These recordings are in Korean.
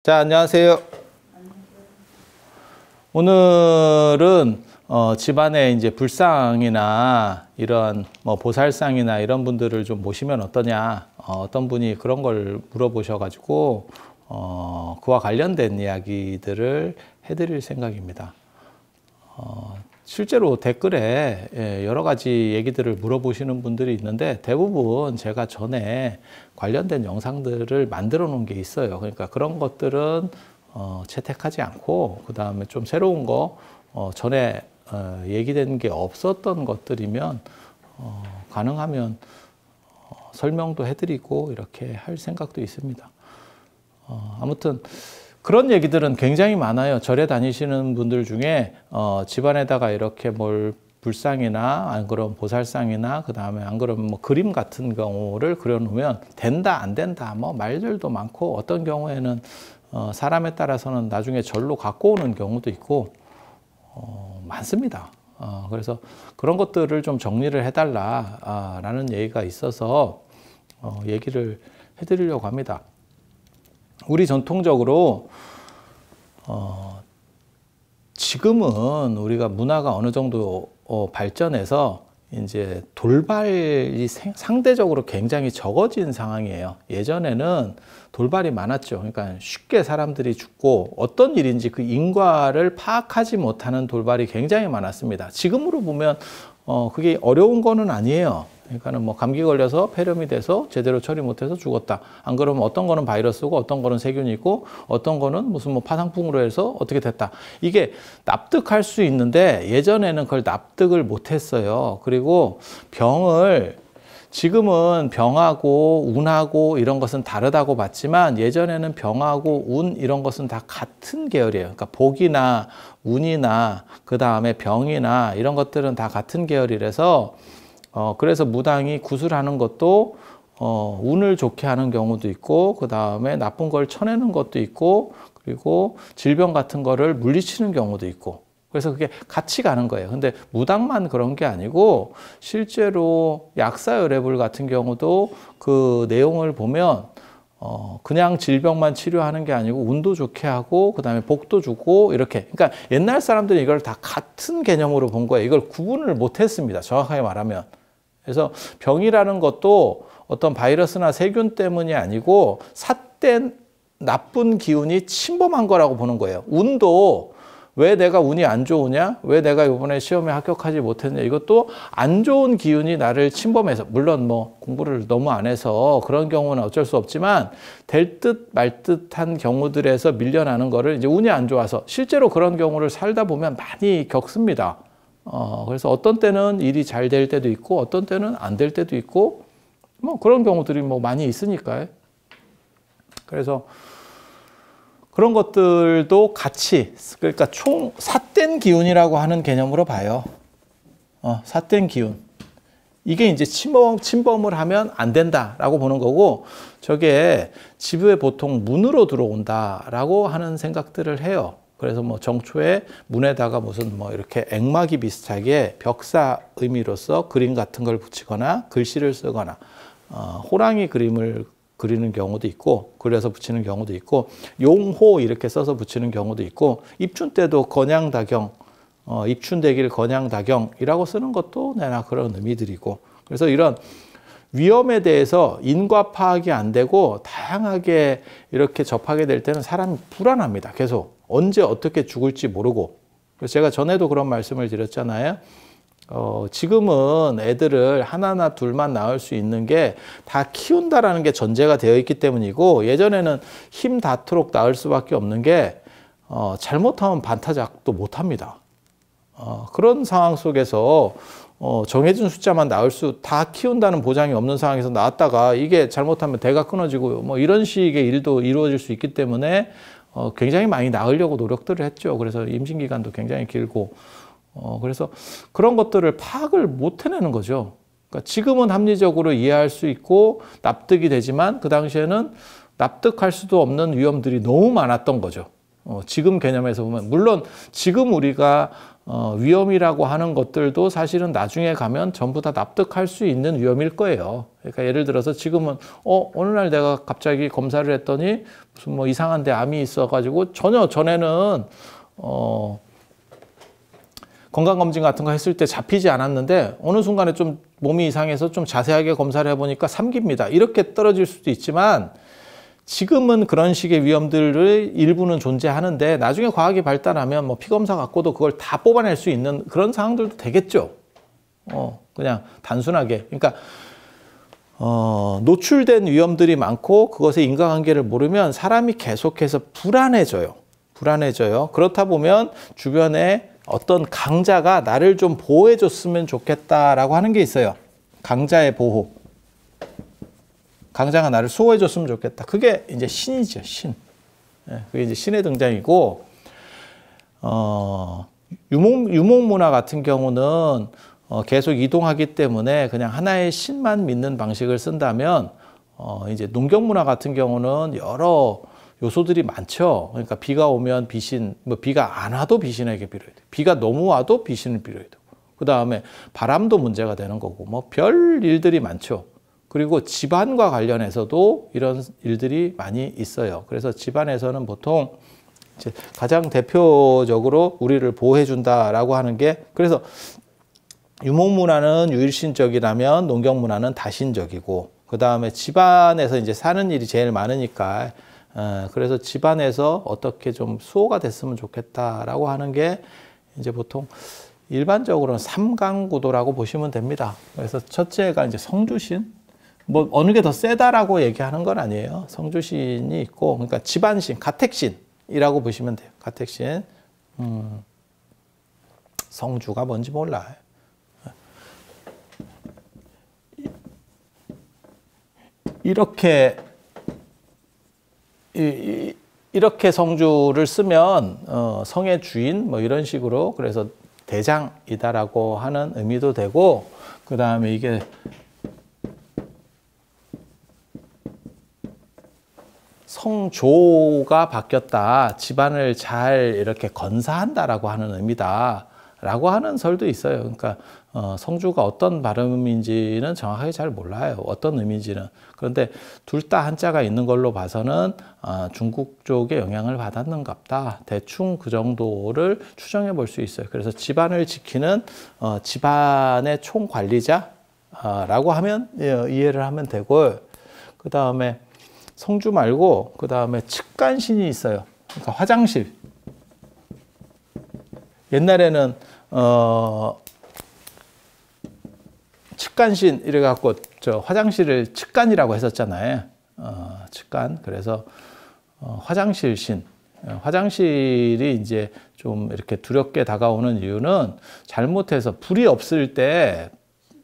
자, 안녕하세요. 오늘은 집안에 이제 불상이나 이런 뭐 보살상이나 이런 분들을 좀 모시면 어떠냐, 어떤 분이 그런 걸 물어보셔가지고 그와 관련된 이야기들을 해드릴 생각입니다. 실제로 댓글에 여러 가지 얘기들을 물어보시는 분들이 있는데 대부분 제가 전에 관련된 영상들을 만들어 놓은 게 있어요. 그러니까 그런 것들은 채택하지 않고 그 다음에 좀 새로운 거 전에 얘기된 게 없었던 것들이면 가능하면 설명도 해드리고 이렇게 할 생각도 있습니다. 아무튼 그런 얘기들은 굉장히 많아요. 절에 다니시는 분들 중에 집안에다가 이렇게 뭘 불상이나 안 그러면 보살상이나 그 다음에 안 그러면 뭐 그림 같은 경우를 그려놓으면 된다 안 된다 뭐 말들도 많고 어떤 경우에는 사람에 따라서는 나중에 절로 갖고 오는 경우도 있고 많습니다. 그래서 그런 것들을 좀 정리를 해달라라는 얘기가 있어서 얘기를 해드리려고 합니다. 우리 전통적으로 지금은 우리가 문화가 어느 정도 발전해서 이제 돌발이 상대적으로 굉장히 적어진 상황이에요. 예전에는 돌발이 많았죠. 그러니까 쉽게 사람들이 죽고 어떤 일인지 그 인과를 파악하지 못하는 돌발이 굉장히 많았습니다. 지금으로 보면 그게 어려운 거는 아니에요. 그러니까는 뭐 감기 걸려서 폐렴이 돼서 제대로 처리 못해서 죽었다. 안 그러면 어떤 거는 바이러스고 어떤 거는 세균이고 어떤 거는 무슨 뭐 파상풍으로 해서 어떻게 됐다. 이게 납득할 수 있는데 예전에는 그걸 납득을 못했어요. 그리고 병을 지금은 병하고 운하고 이런 것은 다르다고 봤지만 예전에는 병하고 운 이런 것은 다 같은 계열이에요. 그러니까 복이나 운이나 그 다음에 병이나 이런 것들은 다 같은 계열이라서 그래서 무당이 구슬하는 것도 운을 좋게 하는 경우도 있고 그 다음에 나쁜 걸 쳐내는 것도 있고 그리고 질병 같은 거를 물리치는 경우도 있고 그래서 그게 같이 가는 거예요. 근데 무당만 그런 게 아니고 실제로 약사열애불 같은 경우도 그 내용을 보면 그냥 질병만 치료하는 게 아니고 운도 좋게 하고 그 다음에 복도 주고 이렇게. 그러니까 옛날 사람들이 이걸 다 같은 개념으로 본 거예요. 이걸 구분을 못했습니다. 정확하게 말하면. 그래서 병이라는 것도 어떤 바이러스나 세균 때문이 아니고 삿된 나쁜 기운이 침범한 거라고 보는 거예요. 운도 왜 내가 운이 안 좋으냐? 왜 내가 이번에 시험에 합격하지 못했냐? 이것도 안 좋은 기운이 나를 침범해서, 물론 뭐 공부를 너무 안 해서 그런 경우는 어쩔 수 없지만 될 듯 말 듯한 경우들에서 밀려나는 거를 이제 운이 안 좋아서 실제로 그런 경우를 살다 보면 많이 겪습니다. 그래서 어떤 때는 일이 잘 될 때도 있고 어떤 때는 안 될 때도 있고 뭐 그런 경우들이 뭐 많이 있으니까요. 그래서 그런 것들도 같이 그러니까 총 삿된 기운이라고 하는 개념으로 봐요. 삿된 기운. 이게 이제 침범을 하면 안 된다라고 보는 거고 저게 집에 보통 문으로 들어온다라고 하는 생각들을 해요. 그래서 뭐 정초에 문에다가 무슨 뭐 이렇게 액막이 비슷하게 벽사 의미로서 그림 같은 걸 붙이거나 글씨를 쓰거나 호랑이 그림을 그리는 경우도 있고 그려서 붙이는 경우도 있고 용호 이렇게 써서 붙이는 경우도 있고 입춘 때도 건양다경 입춘대길 건양다경이라고 쓰는 것도 내나 그런 의미들이고 그래서 이런 위험에 대해서 인과 파악이 안 되고 다양하게 이렇게 접하게 될 때는 사람이 불안합니다. 계속 언제 어떻게 죽을지 모르고 그래서 제가 전에도 그런 말씀을 드렸잖아요. 지금은 애들을 하나나 둘만 낳을 수 있는 게 다 키운다라는 게 전제가 되어 있기 때문이고 예전에는 힘 닿도록 낳을 수밖에 없는 게 잘못하면 반타작도 못합니다. 그런 상황 속에서 정해진 숫자만 낳을 다 키운다는 보장이 없는 상황에서 낳았다가 이게 잘못하면 대가 끊어지고 뭐 이런 식의 일도 이루어질 수 있기 때문에 굉장히 많이 낳으려고 노력들을 했죠. 그래서 임신 기간도 굉장히 길고 그래서 그런 것들을 파악을 못 해내는 거죠. 그러니까 지금은 합리적으로 이해할 수 있고 납득이 되지만 그 당시에는 납득할 수도 없는 위험들이 너무 많았던 거죠. 지금 개념에서 보면 물론 지금 우리가 위험이라고 하는 것들도 사실은 나중에 가면 전부 다 납득할 수 있는 위험일 거예요. 그러니까 예를 들어서 지금은 어느 날 내가 갑자기 검사를 했더니 무슨 뭐 이상한 데 암이 있어가지고 전혀 전에는 건강검진 같은 거 했을 때 잡히지 않았는데 어느 순간에 좀 몸이 이상해서 좀 자세하게 검사를 해보니까 3기입니다. 이렇게 떨어질 수도 있지만 지금은 그런 식의 위험들의 일부는 존재하는데 나중에 과학이 발달하면 뭐 피검사 갖고도 그걸 다 뽑아낼 수 있는 그런 상황들도 되겠죠. 그냥 단순하게. 그러니까 노출된 위험들이 많고 그것의 인과관계를 모르면 사람이 계속해서 불안해져요. 그렇다 보면 주변에 어떤 강자가 나를 좀 보호해 줬으면 좋겠다라고 하는 게 있어요. 강자의 보호. 강자가 나를 수호해 줬으면 좋겠다. 그게 이제 신이죠, 신. 그게 이제 신의 등장이고, 유목 문화 같은 경우는 계속 이동하기 때문에 그냥 하나의 신만 믿는 방식을 쓴다면, 이제 농경 문화 같은 경우는 여러 요소들이 많죠. 그러니까 비가 오면 비신, 뭐 비가 안 와도 비신에게 빌어야 돼. 비가 너무 와도 비신을 빌어야 되고. 그 다음에 바람도 문제가 되는 거고, 뭐 별 일들이 많죠. 그리고 집안과 관련해서도 이런 일들이 많이 있어요. 그래서 집안에서는 보통 이제 가장 대표적으로 우리를 보호해 준다라고 하는 게, 그래서 유목 문화는 유일신적이라면 농경 문화는 다신적이고, 그 다음에 집안에서 이제 사는 일이 제일 많으니까, 그래서 집안에서 어떻게 좀 수호가 됐으면 좋겠다라고 하는 게 이제 보통 일반적으로는 삼강구도라고 보시면 됩니다. 그래서 첫째가 이제 성주신, 뭐 어느 게 더 세다라고 얘기하는 건 아니에요. 성주신이 있고, 그러니까 집안신, 가택신이라고 보시면 돼요. 가택신. 성주가 뭔지 몰라요. 이렇게 성주를 쓰면 성의 주인 뭐 이런 식으로, 그래서 대장이다라고 하는 의미도 되고, 그 다음에 이게 성조가 바뀌었다, 집안을 잘 이렇게 건사한다라고 하는 의미다라고 하는 설도 있어요. 그러니까 성주가 어떤 발음인지는 정확하게 잘 몰라요. 어떤 의미인지는. 그런데 둘 다 한자가 있는 걸로 봐서는 중국 쪽에 영향을 받았는갑다. 대충 그 정도를 추정해 볼 수 있어요. 그래서 집안을 지키는 집안의 총관리자라고 하면 이해를 하면 되고, 그 다음에 성주 말고 그 다음에 측간신이 있어요. 그러니까 화장실. 옛날에는 측간신 이래 갖고 저 화장실을 측간이라고 했었잖아요. 측간. 그래서 화장실 신. 화장실이 이제 좀 이렇게 두렵게 다가오는 이유는 잘못해서 불이 없을 때,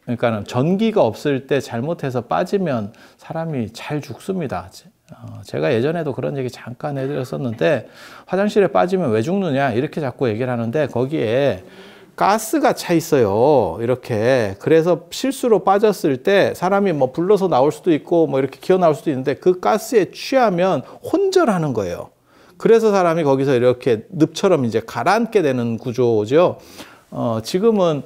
그러니까 전기가 없을 때 잘못해서 빠지면 사람이 잘 죽습니다. 제가 예전에도 그런 얘기 잠깐 해드렸었는데, 화장실에 빠지면 왜 죽느냐 이렇게 자꾸 얘기를 하는데, 거기에 가스가 차 있어요. 이렇게. 그래서 실수로 빠졌을 때 사람이 뭐 불러서 나올 수도 있고 뭐 이렇게 기어 나올 수도 있는데, 그 가스에 취하면 혼절하는 거예요. 그래서 사람이 거기서 이렇게 늪처럼 이제 가라앉게 되는 구조죠. 지금은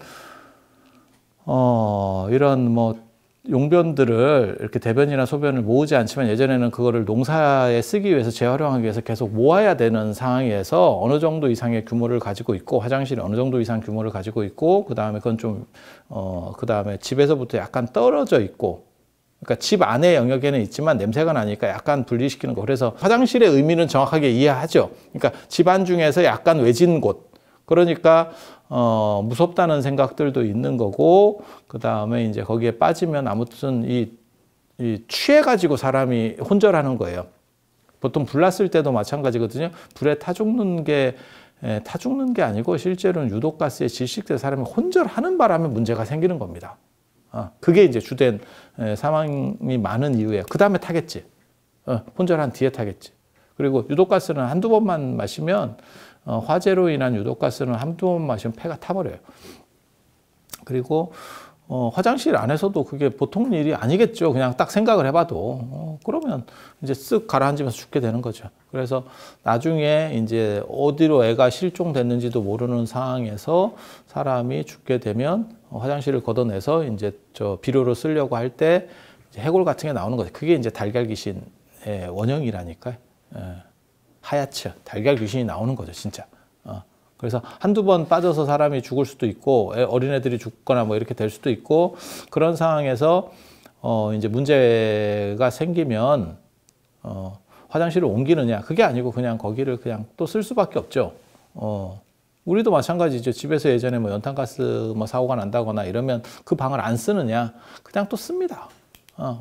이런 뭐 용변들을 이렇게 대변이나 소변을 모으지 않지만, 예전에는 그거를 농사에 쓰기 위해서 재활용하기 위해서 계속 모아야 되는 상황에서 어느 정도 이상의 규모를 가지고 있고, 화장실이 어느 정도 이상 규모를 가지고 있고, 그 다음에 그건 좀 그 다음에 집에서부터 약간 떨어져 있고, 그러니까 집 안의 영역에는 있지만 냄새가 나니까 약간 분리시키는 거. 그래서 화장실의 의미는 정확하게 이해하죠. 그러니까 집안 중에서 약간 외진 곳. 그러니까 무섭다는 생각들도 있는 거고, 그 다음에 이제 거기에 빠지면 아무튼 이 취해가지고 사람이 혼절하는 거예요. 보통 불 났을 때도 마찬가지거든요. 불에 타 죽는 게 아니고 실제로는 유독가스에 질식돼서 사람이 혼절하는 바람에 문제가 생기는 겁니다. 그게 이제 주된 사망이 많은 이유예요. 그 다음에 타겠지. 혼절한 뒤에 타겠지. 그리고 유독가스는 한두 번만 마시면, 화재로 인한 유독가스는 한두 번 마시면 폐가 타버려요. 그리고 화장실 안에서도 그게 보통 일이 아니겠죠. 그냥 딱 생각을 해봐도. 그러면 이제 쓱 가라앉으면서 죽게 되는 거죠. 그래서 나중에 이제 어디로 애가 실종됐는지도 모르는 상황에서 사람이 죽게 되면 화장실을 걷어내서 이제 저 비료로 쓰려고 할 때 해골 같은 게 나오는 거죠. 그게 이제 달걀 귀신의 원형이라니까요. 하얗죠. 달걀 귀신이 나오는 거죠, 진짜. 그래서 한두 번 빠져서 사람이 죽을 수도 있고, 어린애들이 죽거나 뭐 이렇게 될 수도 있고, 그런 상황에서, 이제 문제가 생기면, 화장실을 옮기느냐. 그게 아니고 그냥 거기를 그냥 또 쓸 수밖에 없죠. 우리도 마찬가지죠. 집에서 예전에 뭐 연탄가스 뭐 사고가 난다거나 이러면 그 방을 안 쓰느냐. 그냥 또 씁니다.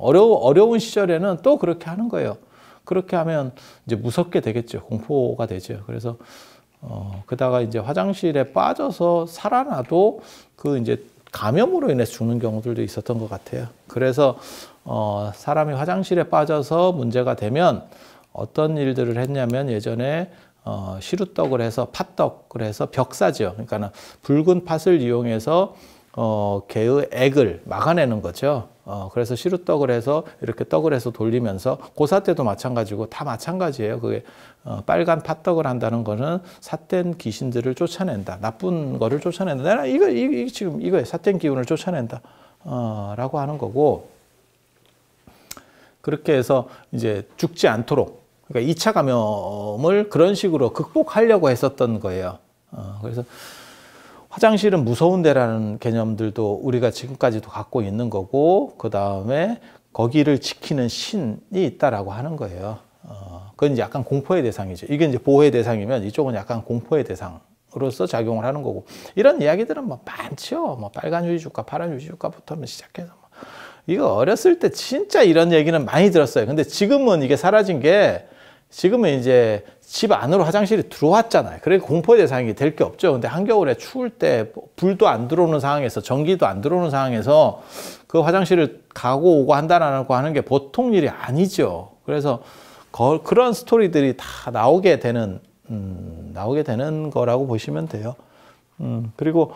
어려운 시절에는 또 그렇게 하는 거예요. 그렇게 하면 이제 무섭게 되겠죠. 공포가 되죠. 그래서, 그다가 이제 화장실에 빠져서 살아나도 그 이제 감염으로 인해서 죽는 경우들도 있었던 것 같아요. 그래서, 사람이 화장실에 빠져서 문제가 되면 어떤 일들을 했냐면 예전에, 시루떡을 해서 팥떡을 해서 벽사죠. 그러니까 붉은 팥을 이용해서, 개의 액을 막아내는 거죠. 그래서 시루떡을 해서 이렇게 떡을 해서 돌리면서 고사 때도 마찬가지고 다 마찬가지예요. 그게 빨간 팥떡을 한다는 거는 삿된 귀신들을 쫓아낸다. 나쁜 거를 쫓아낸다. 내가 이거 지금 이거에 삿된 기운을 쫓아낸다. 라고 하는 거고 그렇게 해서 이제 죽지 않도록 그러니까 2차 감염을 그런 식으로 극복하려고 했었던 거예요. 그래서 화장실은 무서운 데라는 개념들도 우리가 지금까지도 갖고 있는 거고 그 다음에 거기를 지키는 신이 있다라고 하는 거예요. 그건 이제 약간 공포의 대상이죠. 이게 이제 보호의 대상이면 이쪽은 약간 공포의 대상으로서 작용을 하는 거고 이런 이야기들은 뭐 많죠. 뭐 빨간 유지주가, 파란 유지주가부터 시작해서 뭐. 이거 어렸을 때 진짜 이런 얘기는 많이 들었어요. 근데 지금은 이게 사라진 게 지금은 이제 집 안으로 화장실이 들어왔잖아요. 그러니까 공포의 대상이 될 게 없죠. 근데 한겨울에 추울 때 불도 안 들어오는 상황에서 전기도 안 들어오는 상황에서 그 화장실을 가고 오고 한다라고 하는 게 보통 일이 아니죠. 그래서 그런 스토리들이 다 나오게 되는 거라고 보시면 돼요. 그리고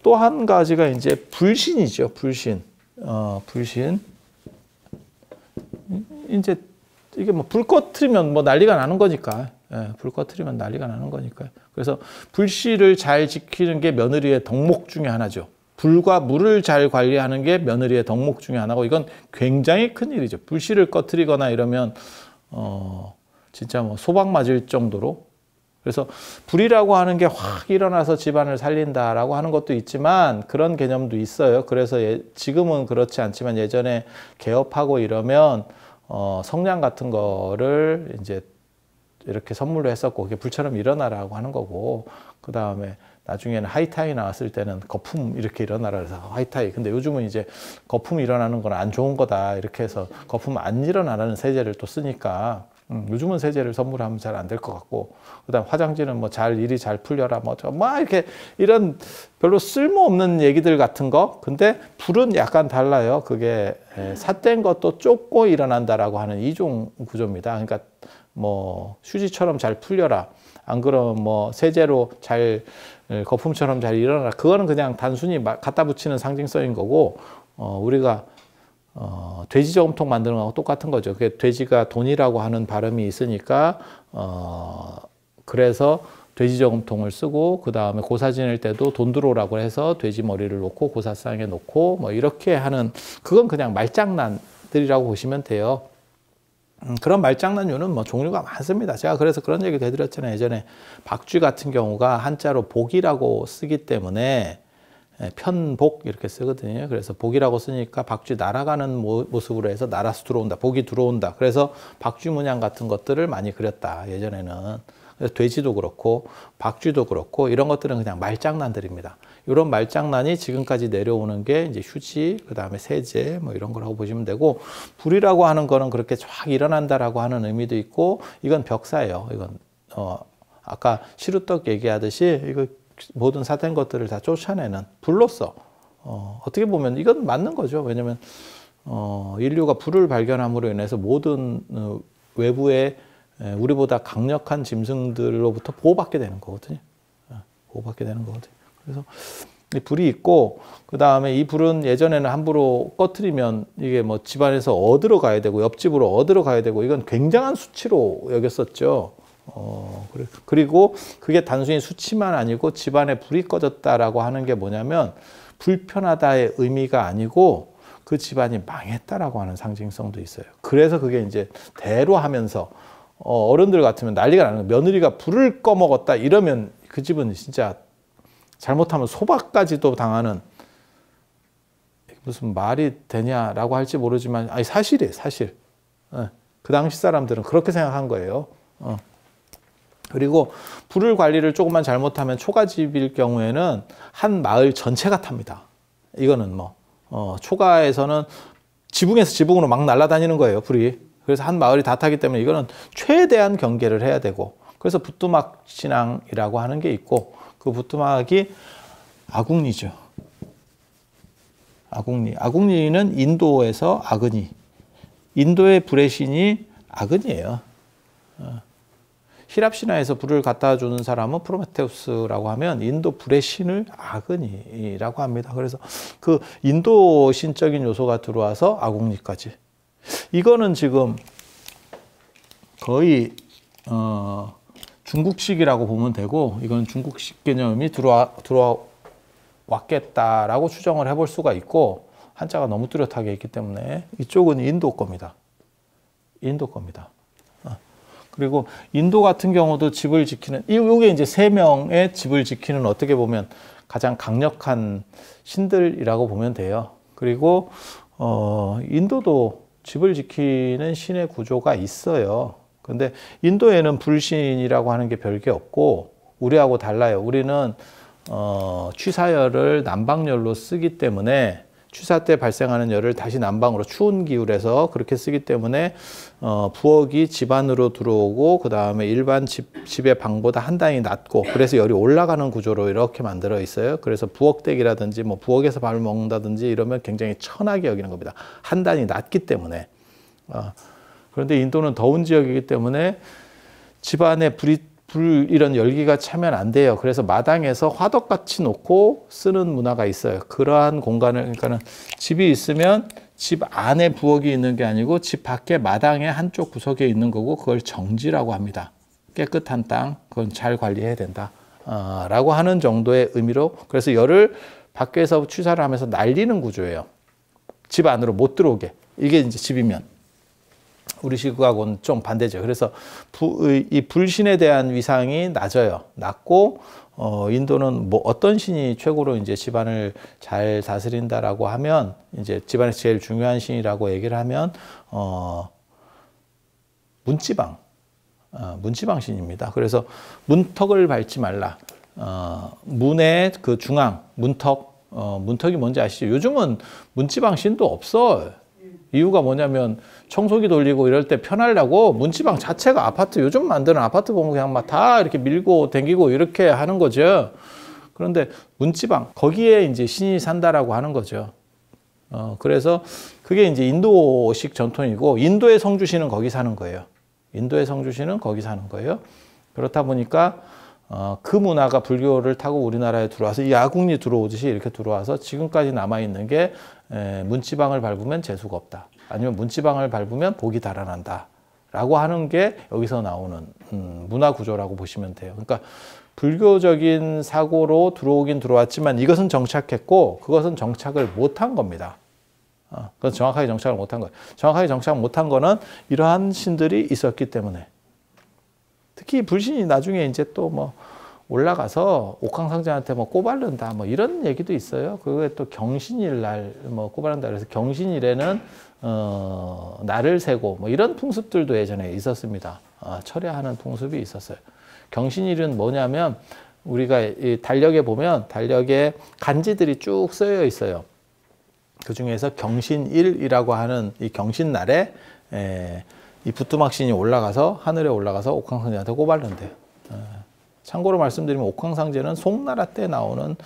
또 한 가지가 이제 불신이죠. 불신. 불신. 이제 이게 뭐 불 꺼트리면 뭐 난리가 나는 거니까. 예, 불 꺼트리면 난리가 나는 거니까요. 그래서 불씨를 잘 지키는 게 며느리의 덕목 중에 하나죠. 불과 물을 잘 관리하는 게 며느리의 덕목 중에 하나고 이건 굉장히 큰 일이죠. 불씨를 꺼트리거나 이러면 진짜 뭐 소방 맞을 정도로. 그래서 불이라고 하는 게 확 일어나서 집안을 살린다라고 하는 것도 있지만 그런 개념도 있어요. 그래서 지금은 그렇지 않지만 예전에 개업하고 이러면 성냥 같은 거를 이제 이렇게 선물로 했었고 그게 불처럼 일어나라고 하는 거고 그 다음에 나중에는 하이타이 나왔을 때는 거품 이렇게 일어나라 그래서 하이타이. 근데 요즘은 이제 거품 일어나는 건 안 좋은 거다 이렇게 해서 거품 안 일어나라는 세제를 또 쓰니까 요즘은 세제를 선물하면 잘 안 될 것 같고 그다음 화장지는 뭐 일이 잘 풀려라 뭐 이렇게 이런 별로 쓸모없는 얘기들 같은 거. 근데 불은 약간 달라요. 그게 삿된 것도 쫓고 일어난다라고 하는 이종 구조입니다. 그러니까 뭐 휴지처럼 잘 풀려라. 안 그러면 뭐 세제로 잘 거품처럼 잘 일어나라. 그거는 그냥 단순히 갖다 붙이는 상징성인 거고 우리가 돼지 저금통 만드는 거하고 똑같은 거죠. 그게 돼지가 돈이라고 하는 발음이 있으니까 그래서 돼지 저금통을 쓰고 그 다음에 고사 지낼 때도 돈 들어오라고 해서 돼지 머리를 놓고 고사상에 놓고 뭐 이렇게 하는 그건 그냥 말장난들이라고 보시면 돼요. 그런 말장난류는 뭐 종류가 많습니다. 제가 그래서 그런 얘기도 해드렸잖아요. 예전에 박쥐 같은 경우가 한자로 복이라고 쓰기 때문에 편복 이렇게 쓰거든요. 그래서 복이라고 쓰니까 박쥐 날아가는 모습으로 해서 날아서 들어온다. 복이 들어온다. 그래서 박쥐 문양 같은 것들을 많이 그렸다. 예전에는. 그래서 돼지도 그렇고 박쥐도 그렇고 이런 것들은 그냥 말장난들입니다. 이런 말장난이 지금까지 내려오는 게 이제 휴지, 그 다음에 세제 뭐 이런 거라고 보시면 되고 불이라고 하는 거는 그렇게 쫙 일어난다라고 하는 의미도 있고 이건 벽사예요. 이건 아까 시루떡 얘기하듯이 이거 모든 삿된 것들을 다 쫓아내는 불로서 어떻게 보면 이건 맞는 거죠. 왜냐하면 인류가 불을 발견함으로 인해서 모든 외부의 우리보다 강력한 짐승들로부터 보호받게 되는 거거든요. 보호받게 되는 거거든요. 그래서 이 불이 있고, 그 다음에 이 불은 예전에는 함부로 꺼트리면 이게 뭐 집안에서 얻으러 가야 되고 옆집으로 얻으러 가야 되고 이건 굉장한 수치로 여겼었죠. 그리고 그게 단순히 수치만 아니고 집안에 불이 꺼졌다라고 하는 게 뭐냐면 불편하다의 의미가 아니고 그 집안이 망했다라고 하는 상징성도 있어요. 그래서 그게 이제 대로 하면서 어른들 같으면 난리가 나는 거예요. 며느리가 불을 꺼먹었다 이러면 그 집은 진짜 잘못하면 소박까지도 당하는, 무슨 말이 되냐라고 할지 모르지만 아니 사실이에요, 사실. 그 당시 사람들은 그렇게 생각한 거예요. 그리고 불을 관리를 조금만 잘못하면 초가집일 경우에는 한 마을 전체가 탑니다. 이거는 뭐 초가에서는 지붕에서 지붕으로 막 날아다니는 거예요, 불이. 그래서 한 마을이 다 타기 때문에 이거는 최대한 경계를 해야 되고, 그래서 부뚜막 신앙이라고 하는 게 있고, 그 부뚜막이 아궁리죠. 아궁리는 인도에서 아그니. 인도의 불의 신이 아그니예요. 히랍 신화에서 불을 갖다 주는 사람은 프로메테우스라고 하면 인도 불의 신을 아그니라고 합니다. 그래서 그 인도 신적인 요소가 들어와서 아궁리까지. 이거는 지금 거의 중국식이라고 보면 되고, 이건 중국식 개념이 들어왔겠다라고 추정을 해볼 수가 있고, 한자가 너무 뚜렷하게 있기 때문에 이쪽은 인도 겁니다. 인도 겁니다. 그리고 인도 같은 경우도 집을 지키는, 이게 이제 3명의 집을 지키는 어떻게 보면 가장 강력한 신들이라고 보면 돼요. 그리고 인도도 집을 지키는 신의 구조가 있어요. 근데 인도에는 불신이라고 하는 게 별게 없고 우리하고 달라요. 우리는 취사열을 난방열로 쓰기 때문에 취사 때 발생하는 열을 다시 난방으로 추운 기울에서 그렇게 쓰기 때문에 부엌이 집 안으로 들어오고 그 다음에 일반 집의 방보다 한 단위 낮고, 그래서 열이 올라가는 구조로 이렇게 만들어 있어요. 그래서 부엌댁이라든지 뭐 부엌에서 밥을 먹는다든지 이러면 굉장히 천하게 여기는 겁니다. 한 단위 낮기 때문에. 그런데 인도는 더운 지역이기 때문에 집안에 불 이런 열기가 차면 안 돼요. 그래서 마당에서 화덕같이 놓고 쓰는 문화가 있어요. 그러한 공간을, 그러니까는 집이 있으면 집 안에 부엌이 있는 게 아니고 집 밖에 마당의 한쪽 구석에 있는 거고, 그걸 정지라고 합니다. 깨끗한 땅, 그건 잘 관리해야 된다. 라고 하는 정도의 의미로, 그래서 열을 밖에서 취사를 하면서 날리는 구조예요. 집 안으로 못 들어오게. 이게 이제 집이면. 우리식하고는 좀 반대죠. 그래서 이 불신에 대한 위상이 낮아요. 낮고, 인도는 뭐 어떤 신이 최고로 이제 집안을 잘 다스린다라고 하면, 이제 집안에서 제일 중요한 신이라고 얘기를 하면, 문지방 신입니다. 그래서 문턱을 밟지 말라. 문의 그 중앙, 문턱이 뭔지 아시죠? 요즘은 문지방 신도 없어. 이유가 뭐냐면 청소기 돌리고 이럴 때 편하려고 문지방 자체가 아파트, 요즘 만드는 아파트 보면 그냥 막 다 이렇게 밀고 댕기고 이렇게 하는 거죠. 그런데 문지방, 거기에 이제 신이 산다라고 하는 거죠. 그래서 그게 이제 인도식 전통이고, 인도의 성주신은 거기 사는 거예요. 인도의 성주신은 거기 사는 거예요. 그렇다 보니까 그 문화가 불교를 타고 우리나라에 들어와서 이 아궁리 들어오듯이 이렇게 들어와서 지금까지 남아있는 게, 문지방을 밟으면 재수가 없다. 아니면 문지방을 밟으면 복이 달아난다. 라고 하는 게 여기서 나오는 문화 구조라고 보시면 돼요. 그러니까 불교적인 사고로 들어오긴 들어왔지만 이것은 정착했고 그것은 정착을 못한 겁니다. 그건 정확하게 정착을 못한 거예요. 정확하게 정착 못한 거는 이러한 신들이 있었기 때문에. 특히 불신이 나중에 이제 또 뭐 올라가서 옥황상제한테 뭐 꼬바른다 뭐 이런 얘기도 있어요. 그게 또 경신일 날 뭐 꼬바른다 그래서 경신일에는 날을 세고 뭐 이런 풍습들도 예전에 있었습니다. 철회하는 풍습이 있었어요. 경신일은 뭐냐면 우리가 이 달력에 보면 달력에 간지들이 쭉 쓰여 있어요. 그 중에서 경신일이라고 하는 이 경신날에 이 부뚜막신이 올라가서 하늘에 올라가서 옥황상제한테 꼬발른대요. 참고로 말씀드리면 옥황상제는 송나라 때 나오는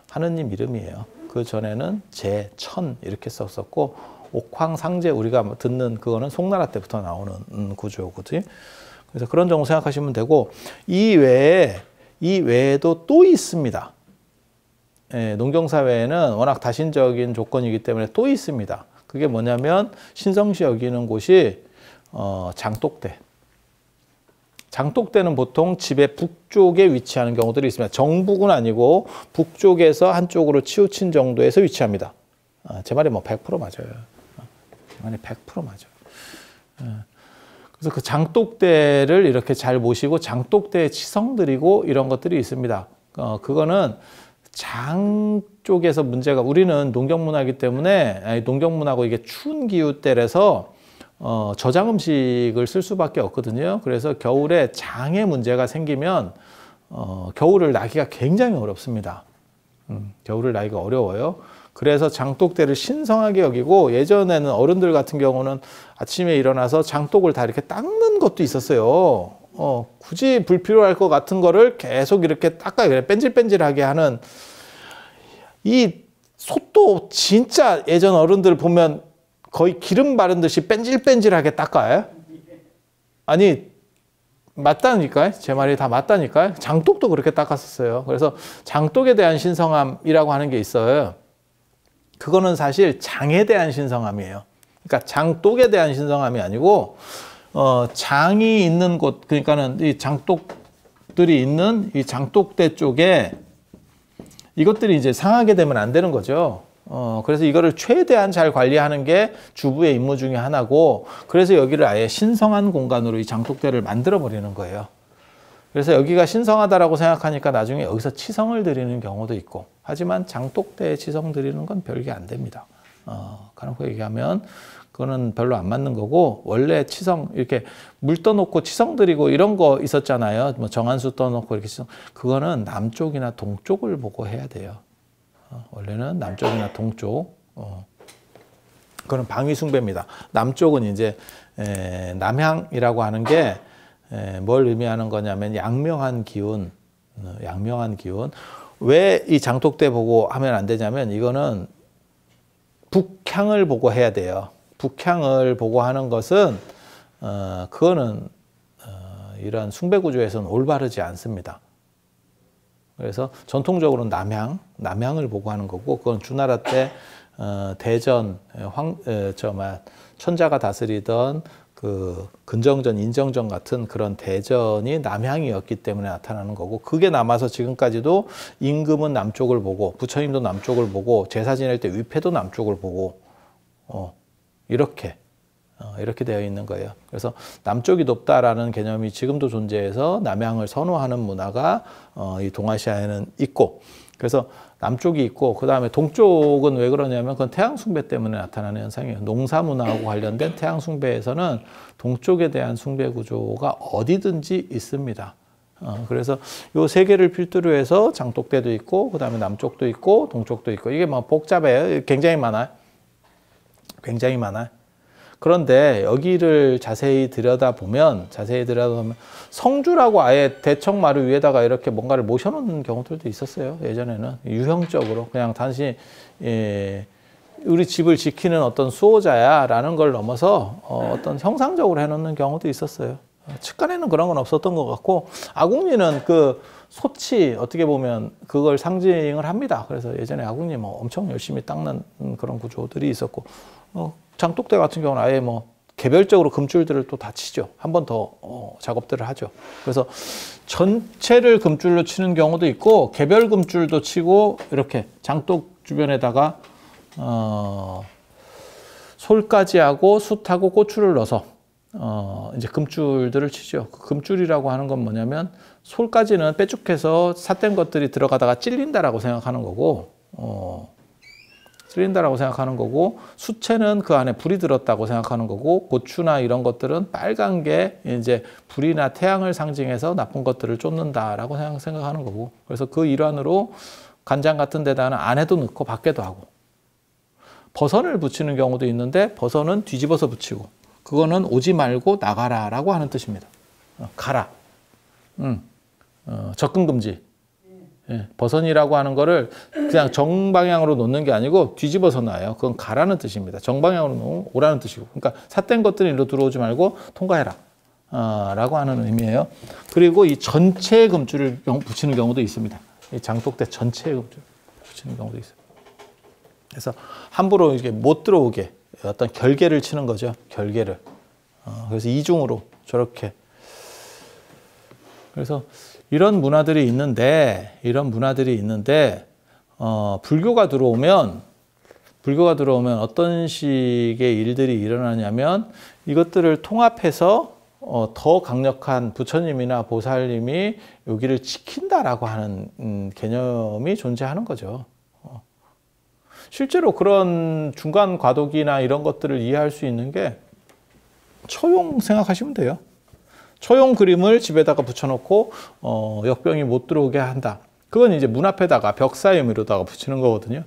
하느님 이름이에요. 그 전에는 제천 이렇게 썼었고, 옥황상제 우리가 듣는 그거는 송나라 때부터 나오는 구조거든요. 그래서 그런 정도 생각하시면 되고, 이 외에도 또 있습니다. 농경사회에는 워낙 다신적인 조건이기 때문에 또 있습니다. 그게 뭐냐면 신성시 여기는 곳이 장독대. 장독대는 보통 집의 북쪽에 위치하는 경우들이 있습니다. 정북은 아니고 북쪽에서 한쪽으로 치우친 정도에서 위치합니다. 제 말이 뭐 100% 맞아요. 제 말이 100% 맞아요. 그래서 그 장독대를 이렇게 잘 모시고 장독대에 치성드리고 이런 것들이 있습니다. 그거는 장 쪽에서 문제가, 우리는 농경문화이기 때문에, 농경문화고 이게 추운 기후때라서 저장 음식을 쓸 수밖에 없거든요. 그래서 겨울에 장에 문제가 생기면 겨울을 나기가 굉장히 어렵습니다. 겨울을 나기가 어려워요. 그래서 장독대를 신성하게 여기고, 예전에는 어른들 같은 경우는 아침에 일어나서 장독을 다 이렇게 닦는 것도 있었어요. 굳이 불필요할 것 같은 거를 계속 이렇게 닦아요. 뺀질뺀질하게 하는, 이 솥도 진짜 예전 어른들 보면 거의 기름 바른 듯이 뺀질뺀질하게 닦아요. 아니, 맞다니까요. 제 말이 다 맞다니까요. 장독도 그렇게 닦았었어요. 그래서 장독에 대한 신성함이라고 하는 게 있어요. 그거는 사실 장에 대한 신성함이에요. 그러니까 장독에 대한 신성함이 아니고, 장이 있는 곳, 그러니까는 이 장독들이 있는 이 장독대 쪽에 이것들이 이제 상하게 되면 안 되는 거죠. 그래서 이거를 최대한 잘 관리하는 게 주부의 임무 중에 하나고, 그래서 여기를 아예 신성한 공간으로 이 장독대를 만들어 버리는 거예요. 그래서 여기가 신성하다라고 생각하니까 나중에 여기서 치성을 드리는 경우도 있고, 하지만 장독대에 치성 드리는 건 별게 안 됩니다. 가놓고 얘기하면 그거는 별로 안 맞는 거고, 원래 치성, 이렇게 물 떠놓고 치성 드리고 이런 거 있었잖아요. 뭐 정한수 떠놓고 이렇게 치성. 그거는 남쪽이나 동쪽을 보고 해야 돼요. 원래는 남쪽이나 동쪽. 그거는 방위숭배입니다. 남쪽은 이제 남향이라고 하는 게 뭘 의미하는 거냐면 양명한 기운, 양명한 기운. 왜 이 장독대 보고 하면 안 되냐면, 이거는 북향을 보고 해야 돼요. 북향을 보고 하는 것은 그거는 이런 숭배 구조에서는 올바르지 않습니다. 그래서 전통적으로는 남향을 보고 하는 거고, 그건 주나라 때 대전 천자가 다스리던 그 근정전, 인정전 같은 그런 대전이 남향이었기 때문에 나타나는 거고, 그게 남아서 지금까지도 임금은 남쪽을 보고, 부처님도 남쪽을 보고, 제사 지낼 때 위패도 남쪽을 보고, 이렇게 되어 있는 거예요. 그래서 남쪽이 높다라는 개념이 지금도 존재해서 남향을 선호하는 문화가 이 동아시아에는 있고, 그래서 남쪽이 있고, 그 다음에 동쪽은 왜 그러냐면 그건 태양숭배 때문에 나타나는 현상이에요. 농사문화하고 관련된 태양숭배에서는 동쪽에 대한 숭배 구조가 어디든지 있습니다. 그래서 요 세 개를 필두로 해서 장독대도 있고, 그 다음에 남쪽도 있고, 동쪽도 있고, 이게 뭐 복잡해요. 굉장히 많아요. 굉장히 많아요. 그런데 여기를 자세히 들여다보면 성주라고 아예 대청마루 위에다가 이렇게 뭔가를 모셔놓는 경우들도 있었어요. 예전에는 유형적으로 그냥 단순히 우리 집을 지키는 어떤 수호자야라는 걸 넘어서 어떤 형상적으로 해놓는 경우도 있었어요. 측간에는 그런 건 없었던 것 같고, 아궁리는 그 소치 어떻게 보면 그걸 상징을 합니다. 그래서 예전에 아궁리 뭐 엄청 열심히 닦는 그런 구조들이 있었고, 장독대 같은 경우는 아예 뭐 개별적으로 금줄들을 또 다 치죠. 한 번 더 작업들을 하죠. 그래서 전체를 금줄로 치는 경우도 있고, 개별 금줄도 치고, 이렇게 장독 주변에다가 솔까지 하고 숯하고 고추를 넣어서 이제 금줄들을 치죠. 그 금줄이라고 하는 건 뭐냐면, 솔까지는 빼죽해서 삿된 것들이 들어가다가 찔린다라고 생각하는 거고, 찔린다라고 생각하는 거고, 수채는 그 안에 불이 들었다고 생각하는 거고, 고추나 이런 것들은 빨간 게 이제 불이나 태양을 상징해서 나쁜 것들을 쫓는다라고 생각하는 거고, 그래서 그 일환으로 간장 같은 데다는 안에도 넣고 밖에도 하고, 버선을 붙이는 경우도 있는데 버선은 뒤집어서 붙이고, 그거는 오지 말고 나가라라고 하는 뜻입니다. 가라. 접근 금지. 예, 버선이라고 하는 거를 그냥 정방향으로 놓는 게 아니고 뒤집어서 놔요. 그건 가라는 뜻입니다. 정방향으로 놓으면 오라는 뜻이고. 그러니까 삿된 것들이 일로 들어오지 말고 통과해라. 라고 하는 의미예요. 그리고 이 전체 금줄을 붙이는 경우도 있습니다. 이 장독대 전체 금줄. 붙이는 경우도 있어요. 그래서 함부로 이게 못 들어오게 어떤 결계를 치는 거죠. 결계를. 그래서 이중으로 저렇게. 그래서 이런 문화들이 있는데 불교가 들어오면 어떤 식의 일들이 일어나냐면 이것들을 통합해서 더 강력한 부처님이나 보살님이 여기를 지킨다라고 하는 개념이 존재하는 거죠. 실제로 그런 중간 과도기나 이런 것들을 이해할 수 있는 게 처용 생각하시면 돼요. 처용 그림을 집에다가 붙여놓고 역병이 못 들어오게 한다. 그건 이제 문 앞에다가 벽사 의미로다가 붙이는 거거든요.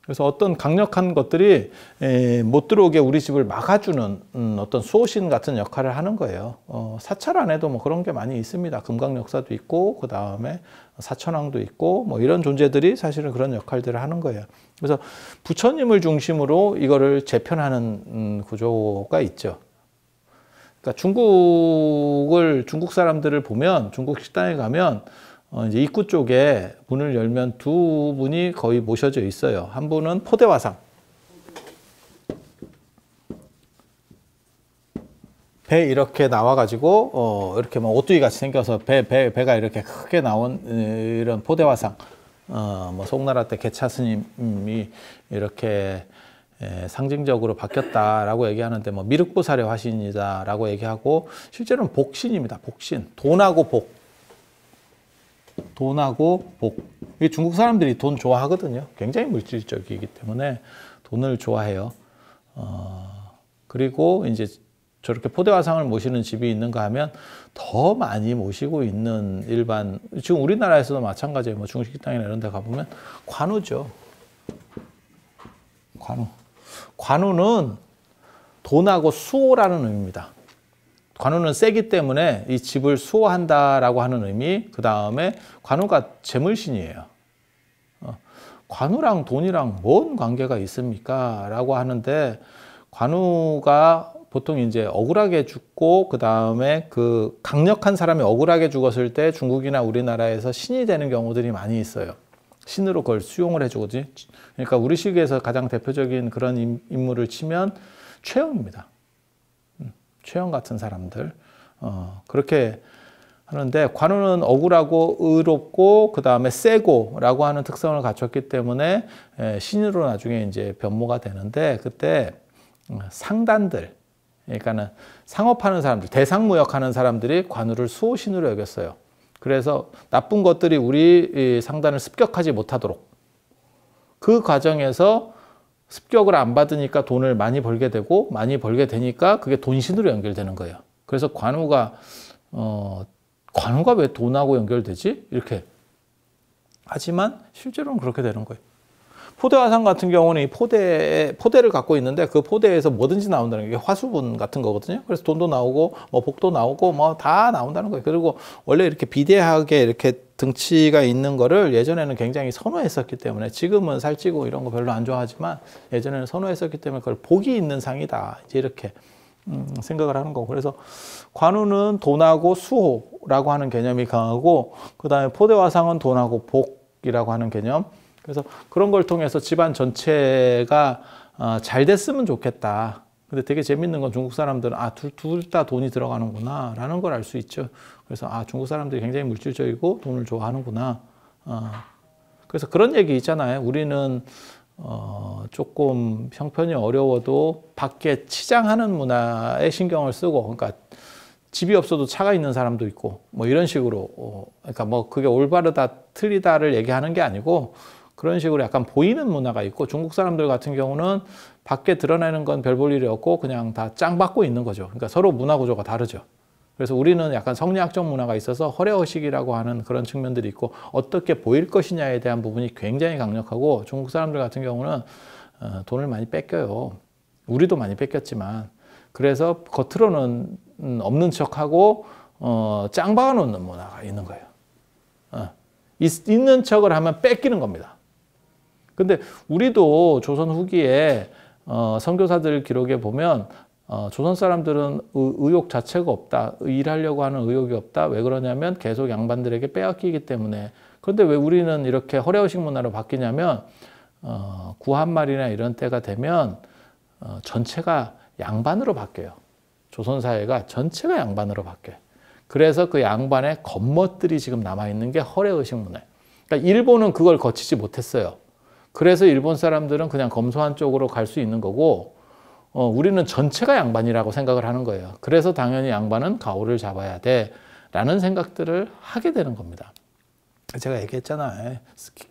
그래서 어떤 강력한 것들이 못 들어오게 우리 집을 막아주는 어떤 수호신 같은 역할을 하는 거예요. 사찰 안에도 뭐 그런 게 많이 있습니다. 금강역사도 있고 그 다음에 사천왕도 있고 뭐 이런 존재들이 사실은 그런 역할들을 하는 거예요. 그래서 부처님을 중심으로 이거를 재편하는 구조가 있죠. 그러니까 중국 사람들을 보면 중국 식당에 가면 이제 입구 쪽에 문을 열면 두 분이 거의 모셔져 있어요. 한 분은 포대화상. 배 이렇게 나와가지고, 이렇게 뭐 오뚜기 같이 생겨서 배가 이렇게 크게 나온 이런 포대화상. 뭐 송나라 때 개차 스님이 이렇게 상징적으로 바뀌었다라고 얘기하는데 뭐 미륵보살의 화신이다라고 얘기하고 실제로는 복신입니다. 복신. 돈하고 복. 이 중국 사람들이 돈 좋아하거든요. 굉장히 물질적이기 때문에 돈을 좋아해요. 그리고 이제 저렇게 포대화상을 모시는 집이 있는가 하면 더 많이 모시고 있는 일반, 지금 우리나라에서도 마찬가지예요. 뭐 중식당이나 이런 데 가보면 관우죠. 관우는 돈하고 수호라는 의미입니다. 관우는 세기 때문에 이 집을 수호한다라고 하는 의미, 그 다음에 관우가 재물신이에요. 관우랑 돈이랑 뭔 관계가 있습니까? 라고 하는데, 관우가 보통 이제 억울하게 죽고, 그 다음에 그 강력한 사람이 억울하게 죽었을 때 중국이나 우리나라에서 신이 되는 경우들이 많이 있어요. 신으로 그걸 수용을 해주거든요. 그러니까 우리식에서 가장 대표적인 그런 인물을 치면 최영입니다. 최영 같은 사람들. 그렇게 하는데, 관우는 억울하고 의롭고 그 다음에 세고라고 하는 특성을 갖췄기 때문에 신으로 나중에 이제 변모가 되는데, 그때 상단들, 그러니까는 상업하는 사람들, 대상무역하는 사람들이 관우를 수호신으로 여겼어요. 그래서 나쁜 것들이 우리 상단을 습격하지 못하도록, 그 과정에서 습격을 안 받으니까 돈을 많이 벌게 되고, 많이 벌게 되니까 그게 돈신으로 연결되는 거예요. 그래서 관우가 왜 돈하고 연결되지? 이렇게. 하지만 실제로는 그렇게 되는 거예요. 포대화상 같은 경우는 이 포대를 갖고 있는데 그 포대에서 뭐든지 나온다는 게 화수분 같은 거거든요. 그래서 돈도 나오고 뭐 복도 나오고 뭐 다 나온다는 거예요. 그리고 원래 이렇게 비대하게 이렇게 등치가 있는 거를 예전에는 굉장히 선호했었기 때문에, 지금은 살찌고 이런 거 별로 안 좋아하지만 예전에는 선호했었기 때문에 그걸 복이 있는 상이다, 이제 이렇게 생각을 하는 거고. 그래서 관우는 돈하고 수호라고 하는 개념이 강하고, 그 다음에 포대화상은 돈하고 복이라고 하는 개념. 그래서 그런 걸 통해서 집안 전체가 잘 됐으면 좋겠다. 근데 되게 재밌는 건 중국 사람들은 둘 다 돈이 들어가는구나 라는 걸 알 수 있죠. 그래서 중국 사람들이 굉장히 물질적이고 돈을 좋아하는구나. 그래서 그런 얘기 있잖아요. 우리는 조금 형편이 어려워도 밖에 치장하는 문화에 신경을 쓰고, 그러니까 집이 없어도 차가 있는 사람도 있고 뭐 이런 식으로, 그러니까 뭐 그게 올바르다 틀리다를 얘기하는 게 아니고 그런 식으로 약간 보이는 문화가 있고, 중국 사람들 같은 경우는 밖에 드러내는 건 별 볼 일이 없고 그냥 다 짱 받고 있는 거죠. 그러니까 서로 문화 구조가 다르죠. 그래서 우리는 약간 성리학적 문화가 있어서 허례허식이라고 하는 그런 측면들이 있고, 어떻게 보일 것이냐에 대한 부분이 굉장히 강력하고, 중국 사람들 같은 경우는 돈을 많이 뺏겨요. 우리도 많이 뺏겼지만. 그래서 겉으로는 없는 척하고 짱 박아놓는 문화가 있는 거예요. 있는 척을 하면 뺏기는 겁니다. 근데 우리도 조선 후기에 선교사들 기록에 보면 조선 사람들은 의욕 자체가 없다. 일하려고 하는 의욕이 없다. 왜 그러냐면 계속 양반들에게 빼앗기기 때문에. 그런데 왜 우리는 이렇게 허례의식 문화로 바뀌냐면 구한말이나 이런 때가 되면 전체가 양반으로 바뀌어요. 조선사회가 전체가 양반으로 바뀌어요. 그래서 그 양반의 겉멋들이 지금 남아있는 게 허례의식 문화예요. 그러니까 일본은 그걸 거치지 못했어요. 그래서 일본 사람들은 그냥 검소한 쪽으로 갈 수 있는 거고 우리는 전체가 양반이라고 생각을 하는 거예요. 그래서 당연히 양반은 가오를 잡아야 돼 라는 생각들을 하게 되는 겁니다. 제가 얘기했잖아요.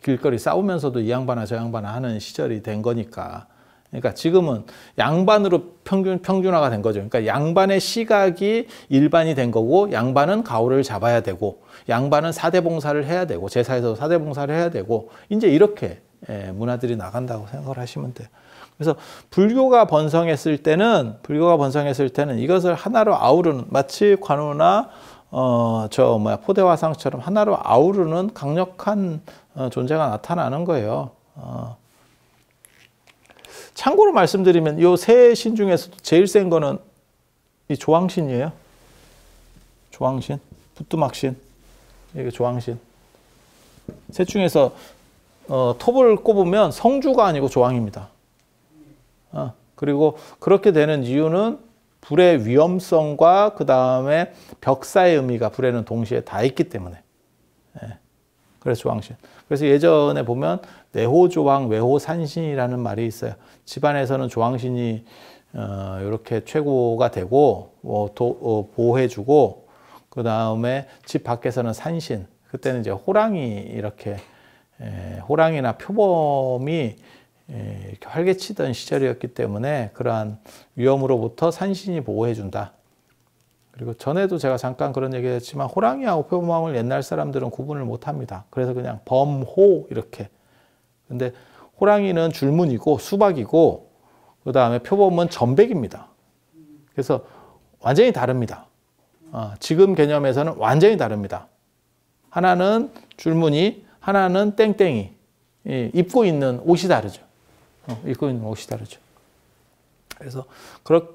길거리 싸우면서도 이 양반아 저 양반아 하는 시절이 된 거니까. 그러니까 지금은 양반으로 평준화가 된 거죠. 그러니까 양반의 시각이 일반이 된 거고, 양반은 가오를 잡아야 되고, 양반은 사대봉사를 해야 되고, 제사에서 사대봉사를 해야 되고, 이제 이렇게 문화들이 나간다고 생각을 하시면 돼요. 그래서 불교가 번성했을 때는 이것을 하나로 아우르는, 마치 관우나 포대화상처럼 하나로 아우르는 강력한 존재가 나타나는 거예요. 참고로 말씀드리면 이 세 신 중에서 제일 센 거는 이 조왕신이에요. 조왕신, 부뚜막신, 이게 조왕신. 셋 중에서 톱을 꼽으면 성주가 아니고 조왕입니다. 그리고 그렇게 되는 이유는 불의 위험성과 그 다음에 벽사의 의미가 불에는 동시에 다 있기 때문에. 그래서 조왕신. 그래서 예전에 보면 내호조왕, 외호산신이라는 말이 있어요. 집안에서는 조왕신이 이렇게 최고가 되고 보호해주고, 그 다음에 집 밖에서는 산신. 그때는 이제 호랑이 이렇게 호랑이나 표범이 이렇게 활개치던 시절이었기 때문에 그러한 위험으로부터 산신이 보호해준다. 그리고 전에도 제가 잠깐 그런 얘기를 했지만 호랑이하고 표범왕을 옛날 사람들은 구분을 못합니다. 그래서 그냥 범호 이렇게. 근데 호랑이는 줄무늬고 수박이고 그 다음에 표범은 전백입니다. 그래서 완전히 다릅니다. 지금 개념에서는 완전히 다릅니다. 하나는 줄무늬, 하나는 땡땡이. 입고 있는 옷이 다르죠. 입고 있는 옷이 다르죠. 그래서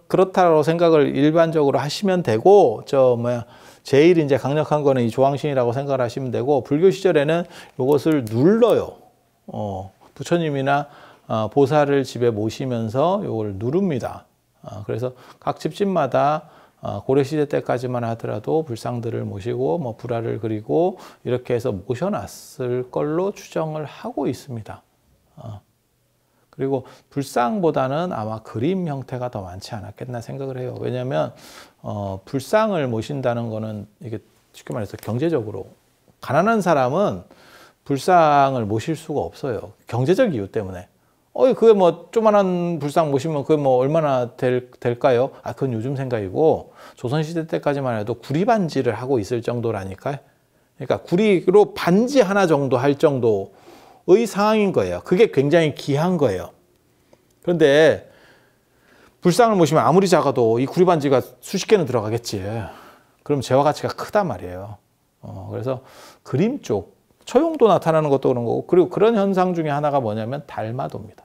그렇다고 생각을 일반적으로 하시면 되고, 제일 이제 강력한 거는 이 조왕신이라고 생각을 하시면 되고, 불교 시절에는 이것을 눌러요. 부처님이나 보살을 집에 모시면서 이걸 누릅니다. 그래서 각 집집마다 고려시대 때까지만 하더라도 불상들을 모시고 불화를 그리고 이렇게 해서 모셔놨을 걸로 추정을 하고 있습니다. 그리고 불상보다는 아마 그림 형태가 더 많지 않았겠나 생각을 해요. 왜냐하면 불상을 모신다는 거는 이게 쉽게 말해서 경제적으로 가난한 사람은 불상을 모실 수가 없어요. 경제적 이유 때문에. 그게 조만한 불상 모시면 그게 얼마나 될까요? 그건 요즘 생각이고, 조선시대 때까지만 해도 구리반지를 하고 있을 정도라니까요. 그러니까 구리로 반지 하나 정도 할 정도의 상황인 거예요. 그게 굉장히 귀한 거예요. 그런데 불상을 모시면 아무리 작아도 이 구리반지가 수십 개는 들어가겠지. 그럼 재화 가치가 크단 말이에요. 그래서 그림 쪽, 처용도 나타나는 것도 그런 거고, 그리고 그런 현상 중에 하나가 뭐냐면 달마도입니다.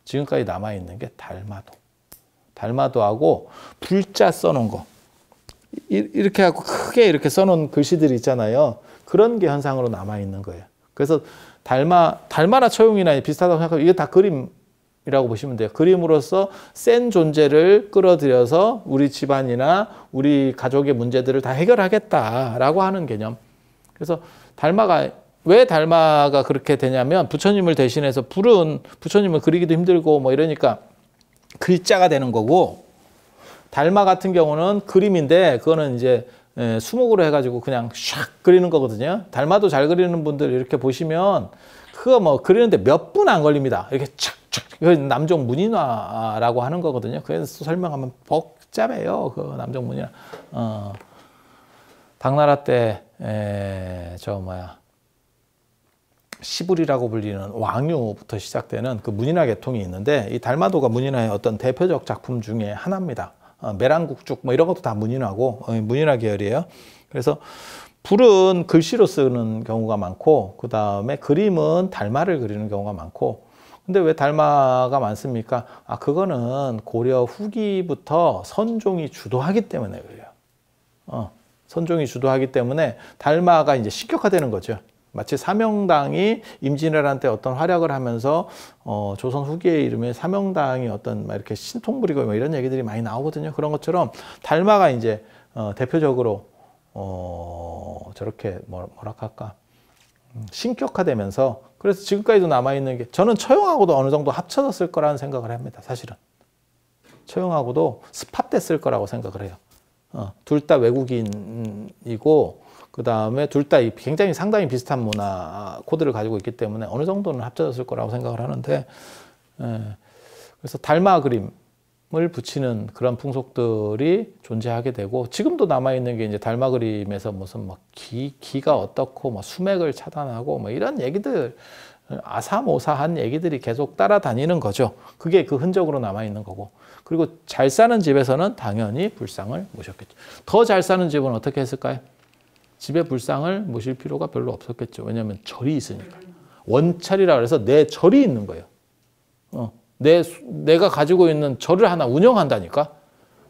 지금까지 남아있는 게 달마도. 달마도하고 불자 써놓은 거. 이렇게 하고 크게 이렇게 써놓은 글씨들이 있잖아요. 그런 게 현상으로 남아있는 거예요. 그래서 달마나 처용이나 비슷하다고 생각하면 이게 다 그림이라고 보시면 돼요. 그림으로써 센 존재를 끌어들여서 우리 집안이나 우리 가족의 문제들을 다 해결하겠다라고 하는 개념. 그래서 왜 달마가 그렇게 되냐면, 부처님을 대신해서 불은 부처님을 그리기도 힘들고 이러니까 글자가 되는 거고, 달마 같은 경우는 그림인데 그거는 이제 수목으로 해가지고 그냥 샥 그리는 거거든요. 달마도 잘 그리는 분들 이렇게 보시면 그거 그리는데 몇 분 안 걸립니다. 이렇게 착착. 이거 남종 문인화라고 하는 거거든요. 그래서 설명하면 복잡해요. 그 남종 문인화. 당나라 때 시불이라고 불리는 왕유부터 시작되는 그 문인화 계통이 있는데, 이 달마도가 문인화의 어떤 대표적 작품 중에 하나입니다. 매랑국죽 이런 것도 다 문인화고 문인화 계열이에요. 그래서 불은 글씨로 쓰는 경우가 많고, 그 다음에 그림은 달마를 그리는 경우가 많고. 근데 왜 달마가 많습니까? 그거는 고려 후기부터 선종이 주도하기 때문에 그래요. 선종이 주도하기 때문에 달마가 이제 식격화되는 거죠. 마치 사명당이 임진왜란 때 어떤 활약을 하면서 조선 후기에 이르면 사명당이 어떤 막 이렇게 신통 부리고 뭐 이런 얘기들이 많이 나오거든요. 그런 것처럼 달마가 이제 대표적으로 저렇게 뭐라 할까 신격화되면서 그래서 지금까지도 남아있는 게 저는 처형하고도 어느 정도 합쳐졌을 거라는 생각을 합니다. 사실은 처형하고도 스팝됐을 거라고 생각을 해요. 둘 다 외국인이고 그 다음에 둘 다 굉장히 상당히 비슷한 문화 코드를 가지고 있기 때문에 어느 정도는 합쳐졌을 거라고 생각을 하는데 그래서 달마 그림을 붙이는 그런 풍속들이 존재하게 되고 지금도 남아있는 게 이제 달마 그림에서 무슨 막 기가 어떻고 뭐 수맥을 차단하고 뭐 이런 얘기들 아사모사한 얘기들이 계속 따라다니는 거죠. 그게 그 흔적으로 남아있는 거고 그리고 잘 사는 집에서는 당연히 불상을 모셨겠죠. 더 잘 사는 집은 어떻게 했을까요? 집에 불상을 모실 필요가 별로 없었겠죠. 왜냐하면 절이 있으니까. 원찰이라 그래서 내 절이 있는 거예요. 내가 가지고 있는 절을 하나 운영한다니까.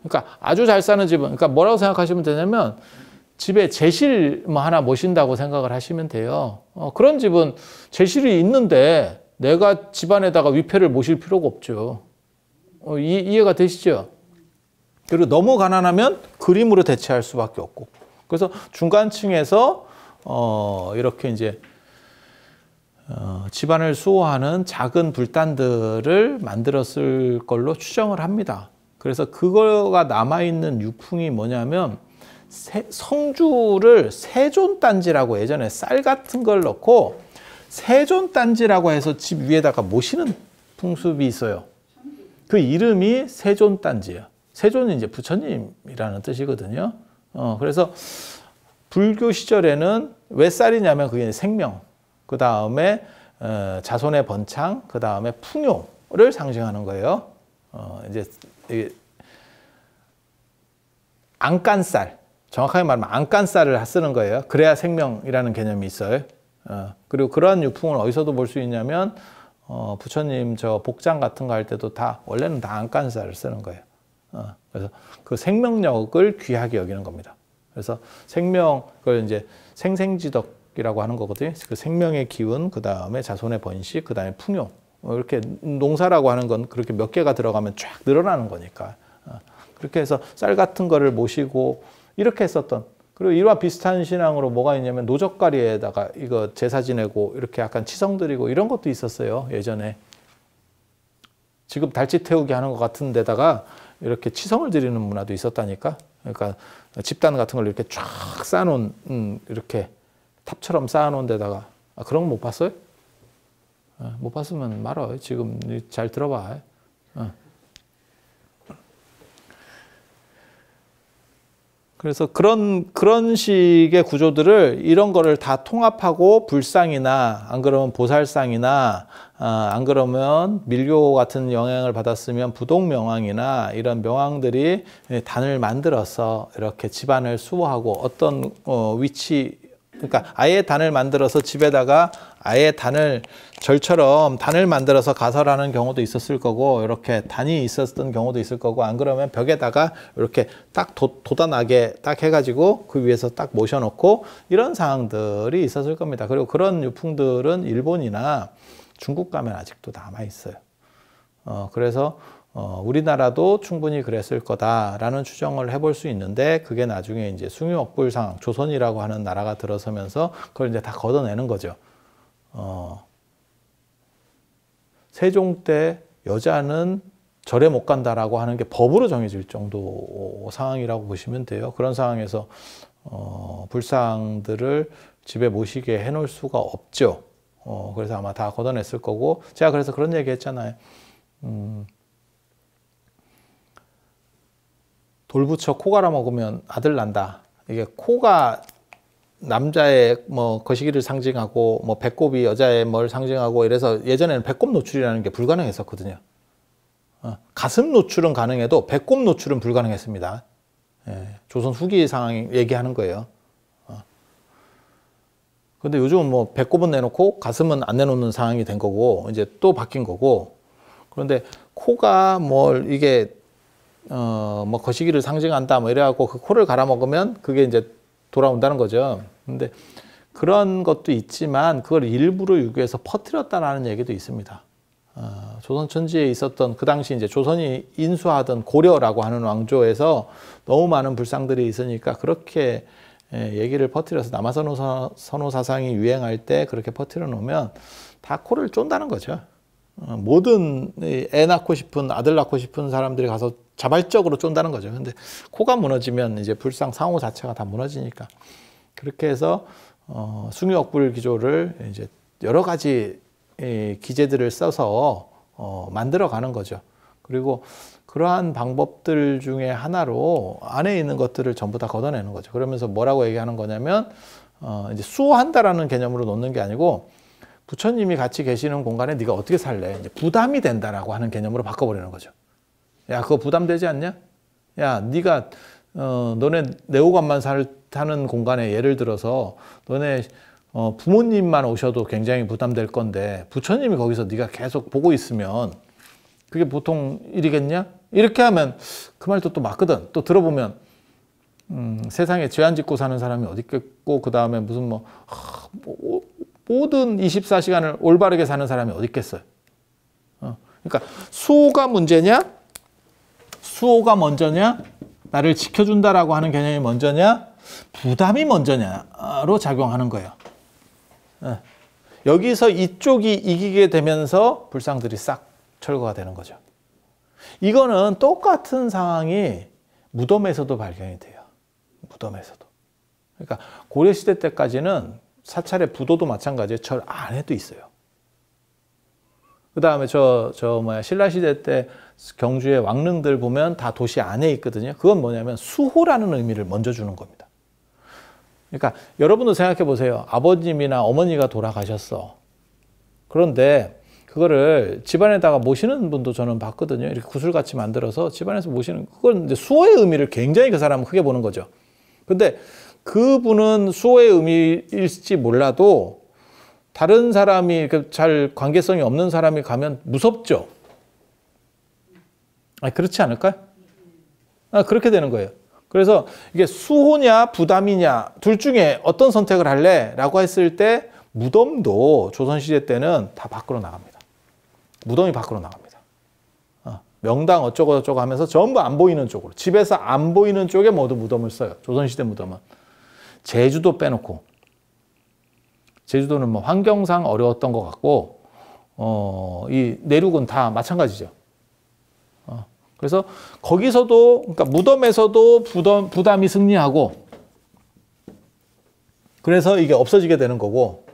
그러니까 아주 잘 사는 집은 그러니까 뭐라고 생각하시면 되냐면 집에 제실 뭐 하나 모신다고 생각을 하시면 돼요. 그런 집은 제실이 있는데 내가 집안에다가 위패를 모실 필요가 없죠. 이해가 되시죠? 그리고 너무 가난하면 그림으로 대체할 수밖에 없고. 그래서 중간층에서 이렇게 이제 집안을 수호하는 작은 불단들을 만들었을 걸로 추정을 합니다. 그래서 그거가 남아있는 유풍이 뭐냐면 성주를 세존단지라고 예전에 쌀 같은 걸 넣고 세존단지라고 해서 집 위에다가 모시는 풍습이 있어요. 그 이름이 세존단지예요. 세존이 이제 부처님이라는 뜻이거든요. 그래서 불교 시절에는 왜 쌀이냐면 그게 생명, 그 다음에 자손의 번창, 그 다음에 풍요를 상징하는 거예요. 이제 안간쌀, 정확하게 말하면 안간쌀을 쓰는 거예요. 그래야 생명이라는 개념이 있어요. 그리고 그러한 유풍을 어디서도 볼 수 있냐면 부처님 저 복장 같은 거 할 때도 다 원래는 다 안간쌀을 쓰는 거예요. 그래서 그 생명력을 귀하게 여기는 겁니다. 그래서 그걸 이제 생생지덕이라고 하는 거거든요. 그 생명의 기운, 그 다음에 자손의 번식, 그 다음에 풍요. 이렇게 농사라고 하는 건 그렇게 몇 개가 들어가면 쫙 늘어나는 거니까. 그렇게 해서 쌀 같은 거를 모시고 이렇게 했었던. 그리고 이와 비슷한 신앙으로 뭐가 있냐면 노젓가리에다가 이거 제사 지내고 이렇게 약간 치성 드리고 이런 것도 있었어요. 예전에. 지금 달치 태우기 하는 것 같은 데다가 이렇게 치성을 드리는 문화도 있었다니까. 그러니까 집단 같은 걸 이렇게 쫙 쌓아놓은 이렇게 탑처럼 쌓아놓은 데다가 그런 거 못 봤어요? 못 봤으면 말어. 지금 잘 들어봐. 그래서 그런 식의 구조들을 이런 거를 다 통합하고 불상이나 안 그러면 보살상이나 안 그러면 밀교 같은 영향을 받았으면 부동명왕이나 이런 명왕들이 단을 만들어서 이렇게 집안을 수호하고 어떤 위치 그러니까 아예 단을 만들어서 집에다가 아예 단을 절처럼 단을 만들어서 가설하는 경우도 있었을 거고 이렇게 단이 있었던 경우도 있을 거고 안 그러면 벽에다가 이렇게 딱 돋아나게 딱 해가지고 그 위에서 딱 모셔놓고 이런 상황들이 있었을 겁니다. 그리고 그런 유풍들은 일본이나 중국 가면 아직도 남아있어요. 그래서 우리나라도 충분히 그랬을 거다라는 추정을 해볼 수 있는데 그게 나중에 이제 숭유억불상 조선이라고 하는 나라가 들어서면서 그걸 이제 다 걷어내는 거죠. 세종 때 여자는 절에 못 간다라고 하는 게 법으로 정해질 정도 상황이라고 보시면 돼요. 그런 상황에서 불상들을 집에 모시게 해놓을 수가 없죠. 그래서 아마 다 걷어냈을 거고 제가 그래서 그런 얘기 했잖아요. 돌 붙여 코 갈아 먹으면 아들 난다. 이게 코가 남자의 뭐 거시기를 상징하고 뭐 배꼽이 여자의 뭘 상징하고 이래서 예전에는 배꼽 노출이라는 게 불가능했었거든요. 가슴 노출은 가능해도 배꼽 노출은 불가능했습니다. 조선 후기 상황 얘기하는 거예요. 근데 요즘은 뭐 배꼽은 내놓고 가슴은 안 내놓는 상황이 된 거고 이제 또 바뀐 거고 그런데 코가 뭘 이게 뭐 거시기를 상징한다 뭐 이래갖고 그 코를 갈아 먹으면 그게 이제 돌아온다는 거죠. 근데 그런 것도 있지만 그걸 일부러 유교에서 퍼뜨렸다라는 얘기도 있습니다. 조선 천지에 있었던 그 당시 이제 조선이 인수하던 고려라고 하는 왕조에서 너무 많은 불상들이 있으니까 그렇게 얘기를 퍼뜨려서 남아선호 사상이 유행할 때 그렇게 퍼뜨려 놓으면 다 코를 쫀다는 거죠. 모든 애 낳고 싶은 아들 낳고 싶은 사람들이 가서 자발적으로 쫀다는 거죠. 근데 코가 무너지면 이제 불상 상호 자체가 다 무너지니까 그렇게 해서 숭유억불 기조를 이제 여러 가지 기제들을 써서 만들어 가는 거죠. 그리고 그러한 방법들 중에 하나로 안에 있는 것들을 전부 다 걷어내는 거죠. 그러면서 뭐라고 얘기하는 거냐면 이제 수호한다라는 개념으로 놓는 게 아니고 부처님이 같이 계시는 공간에 네가 어떻게 살래? 이제 부담이 된다라고 하는 개념으로 바꿔버리는 거죠. 야, 그거 부담되지 않냐? 야, 네가 너네 내오관만 사는 공간에 예를 들어서 너네 부모님만 오셔도 굉장히 부담될 건데 부처님이 거기서 네가 계속 보고 있으면 그게 보통 일이겠냐? 이렇게 하면 그 말도 또 맞거든. 또 들어보면 세상에 죄안 짓고 사는 사람이 어디 있겠고 그 다음에 무슨 모든 24시간을 올바르게 사는 사람이 어디 있겠어요? 그러니까 수호가 문제냐? 수호가 먼저냐? 나를 지켜준다라고 하는 개념이 먼저냐? 부담이 먼저냐로 작용하는 거예요. 여기서 이쪽이 이기게 되면서 불상들이 싹 철거가 되는 거죠. 이거는 똑같은 상황이 무덤에서도 발견이 돼요. 무덤에서도. 그러니까 고려시대 때까지는 사찰의 부도도 마찬가지예요. 절 안에도 있어요. 그 다음에 신라시대 때 경주의 왕릉들 보면 다 도시 안에 있거든요. 그건 뭐냐면 수호라는 의미를 먼저 주는 겁니다. 그러니까 여러분도 생각해 보세요. 아버님이나 어머니가 돌아가셨어. 그런데 그거를 집안에다가 모시는 분도 저는 봤거든요. 이렇게 구슬같이 만들어서 집안에서 모시는, 그건 이제 수호의 의미를 굉장히 그 사람은 크게 보는 거죠. 근데 그분은 수호의 의미일지 몰라도 다른 사람이 잘 관계성이 없는 사람이 가면 무섭죠. 그렇지 않을까요? 그렇게 되는 거예요. 그래서 이게 수호냐 부담이냐 둘 중에 어떤 선택을 할래? 라고 했을 때 무덤도 조선시대 때는 다 밖으로 나갑니다. 무덤이 밖으로 나갑니다. 명당 어쩌고 저쩌고 하면서 전부 안 보이는 쪽으로, 집에서 안 보이는 쪽에 모두 무덤을 써요. 조선시대 무덤은. 제주도 빼놓고. 제주도는 뭐 환경상 어려웠던 것 같고 이 내륙은 다 마찬가지죠. 그래서 거기서도, 그러니까 무덤에서도 부담이 승리하고, 그래서 이게 없어지게 되는 거고,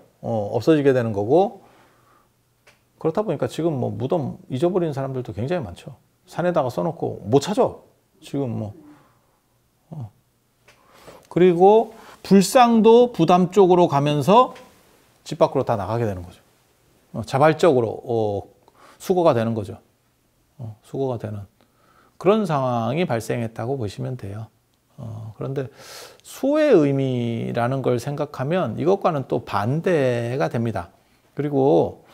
그렇다 보니까 지금 뭐 무덤 잊어버리는 사람들도 굉장히 많죠. 산에다가 써놓고 못 찾아. 지금 그리고 불상도 부담 쪽으로 가면서 집 밖으로 다 나가게 되는 거죠. 자발적으로 수거가 되는 거죠. 수거가 되는 그런 상황이 발생했다고 보시면 돼요. 그런데 수호의 의미라는 걸 생각하면 이것과는 또 반대가 됩니다. 그리고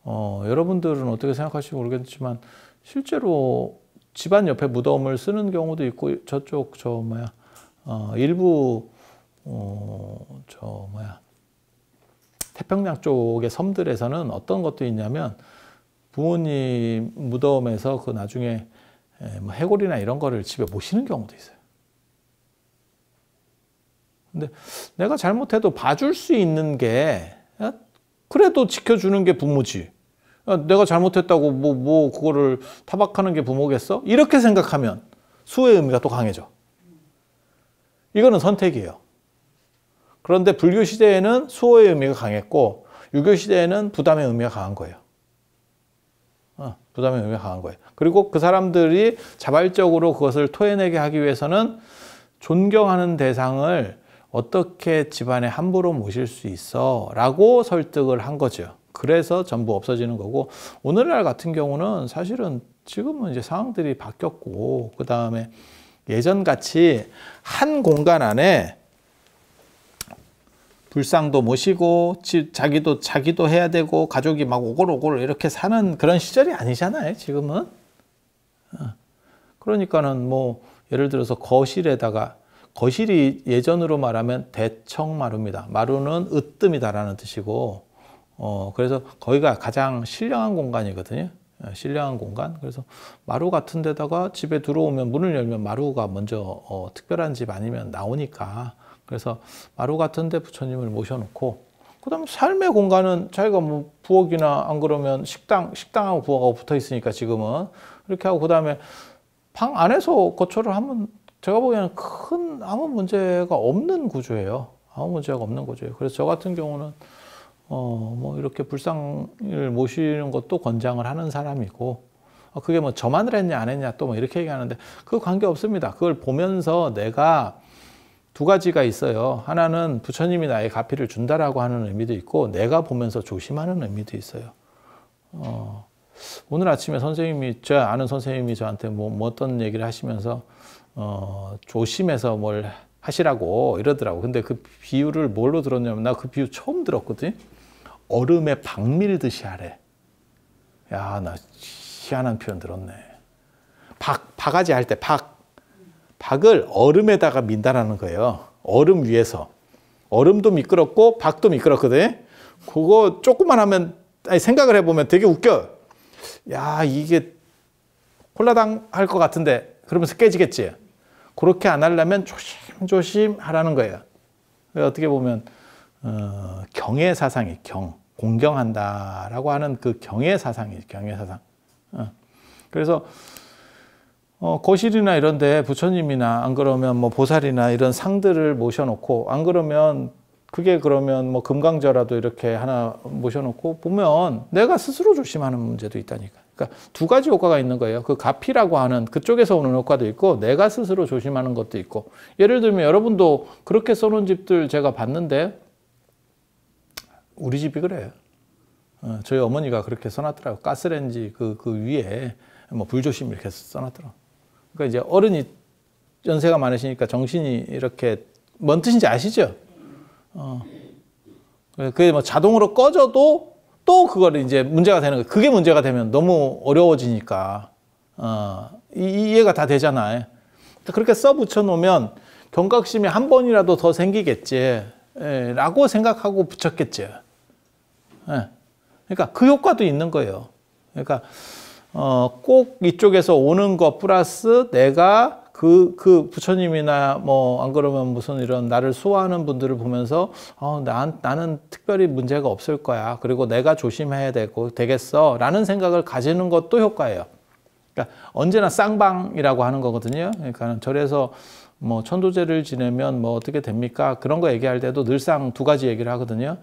여러분들은 어떻게 생각하실지 모르겠지만 실제로 집안 옆에 무덤을 쓰는 경우도 있고, 저쪽 일부 태평양 쪽의 섬들에서는 어떤 것도 있냐면 부모님 무덤에서 그 나중에 뭐 해골이나 이런 거를 집에 모시는 경우도 있어요. 근데 내가 잘못해도 봐줄 수 있는 게 그래도 지켜주는 게 부모지. 내가 잘못했다고 뭐 그거를 타박하는 게 부모겠어? 이렇게 생각하면 수호의 의미가 또 강해져. 이거는 선택이에요. 그런데 불교 시대에는 수호의 의미가 강했고 유교 시대에는 부담의 의미가 강한 거예요. 부담의 의미가 강한 거예요. 그리고 그 사람들이 자발적으로 그것을 토해내게 하기 위해서는 존경하는 대상을 어떻게 집안에 함부로 모실 수 있어? 라고 설득을 한 거죠. 그래서 전부 없어지는 거고, 오늘날 같은 경우는 사실은 지금은 이제 상황들이 바뀌었고, 그 다음에 예전같이 한 공간 안에 불상도 모시고 자기도 해야 되고 가족이 막 오골오골 이렇게 사는 그런 시절이 아니잖아요, 지금은. 그러니까는 뭐 예를 들어서 거실에다가 거실이 예전으로 말하면 대청마루입니다. 마루는 으뜸이다라는 뜻이고, 그래서 거기가 가장 신령한 공간이거든요. 신령한 공간. 그래서 마루 같은 데다가 집에 들어오면 문을 열면 마루가 먼저 특별한 집 아니면 나오니까, 그래서 마루 같은 데 부처님을 모셔놓고, 그 다음에 삶의 공간은 자기가 뭐 부엌이나 안 그러면 식당하고 부엌하고 붙어 있으니까 지금은 이렇게 하고, 그 다음에 방 안에서 거처를 하면 제가 보기에는 큰 아무 문제가 없는 구조예요. 아무 문제가 없는 구조예요. 그래서 저 같은 경우는 뭐 이렇게 불상을 모시는 것도 권장을 하는 사람이고, 그게 뭐 저만을 했냐 안 했냐 또 뭐 이렇게 얘기하는데 그 관계 없습니다. 그걸 보면서 내가 두 가지가 있어요. 하나는 부처님이 나의 가피를 준다라고 하는 의미도 있고, 내가 보면서 조심하는 의미도 있어요. 오늘 아침에 선생님이, 저 아는 선생님이 저한테 뭐 어떤 얘기를 하시면서 조심해서 뭘 하시라고 이러더라고. 근데 그 비유를 뭘로 들었냐면, 나 그 비유 처음 들었거든. 얼음에 박 밀듯이 하래. 야, 나 희한한 표현 들었네. 바가지 할 때 박을 얼음에다가 민다라는 거예요. 얼음 위에서. 얼음도 미끄럽고 박도 미끄럽거든. 그거 조금만 하면, 아니, 생각을 해보면 되게 웃겨. 야, 이게 홀라당 할 것 같은데 그러면서 깨지겠지. 그렇게 안 하려면 조심조심 하라는 거예요. 어떻게 보면 경의 사상이, 공경한다라고 하는 그 경의 사상이, 경의 사상. 그래서 거실이나 이런 데 부처님이나 안 그러면 뭐 보살이나 이런 상들을 모셔놓고, 안 그러면 그게 그러면 뭐 금강저라도 이렇게 하나 모셔놓고 보면 내가 스스로 조심하는 문제도 있다니까. 그러니까 두 가지 효과가 있는 거예요. 그 가피라고 하는 그쪽에서 오는 효과도 있고, 내가 스스로 조심하는 것도 있고. 예를 들면 여러분도 그렇게 써놓은 집들 제가 봤는데, 우리 집이 그래요. 저희 어머니가 그렇게 써놨더라고요. 가스레인지 그 위에 뭐 불조심 이렇게 써놨더라고요. 그러니까 이제 어른이 연세가 많으시니까 정신이 이렇게, 뭔 뜻인지 아시죠? 그게 뭐 자동으로 꺼져도 또 그걸 이제 문제가 되는 거예요. 그게 문제가 되면 너무 어려워지니까. 이해가 다 되잖아요. 그렇게 써 붙여 놓으면 경각심이 한 번이라도 더 생기겠지, 라고 생각하고 붙였겠지. 그러니까 그 효과도 있는 거예요. 그러니까 꼭 이쪽에서 오는 것 플러스 내가 그 부처님이나 뭐 안 그러면 무슨 이런 나를 수호하는 분들을 보면서 나는 특별히 문제가 없을 거야. 그리고 내가 조심해야 되겠어. 라는 생각을 가지는 것도 효과예요. 그러니까 언제나 쌍방이라고 하는 거거든요. 그러니까 절에서 뭐 천도제를 지내면 뭐 어떻게 됩니까? 그런 거 얘기할 때도 늘상 두 가지 얘기를 하거든요.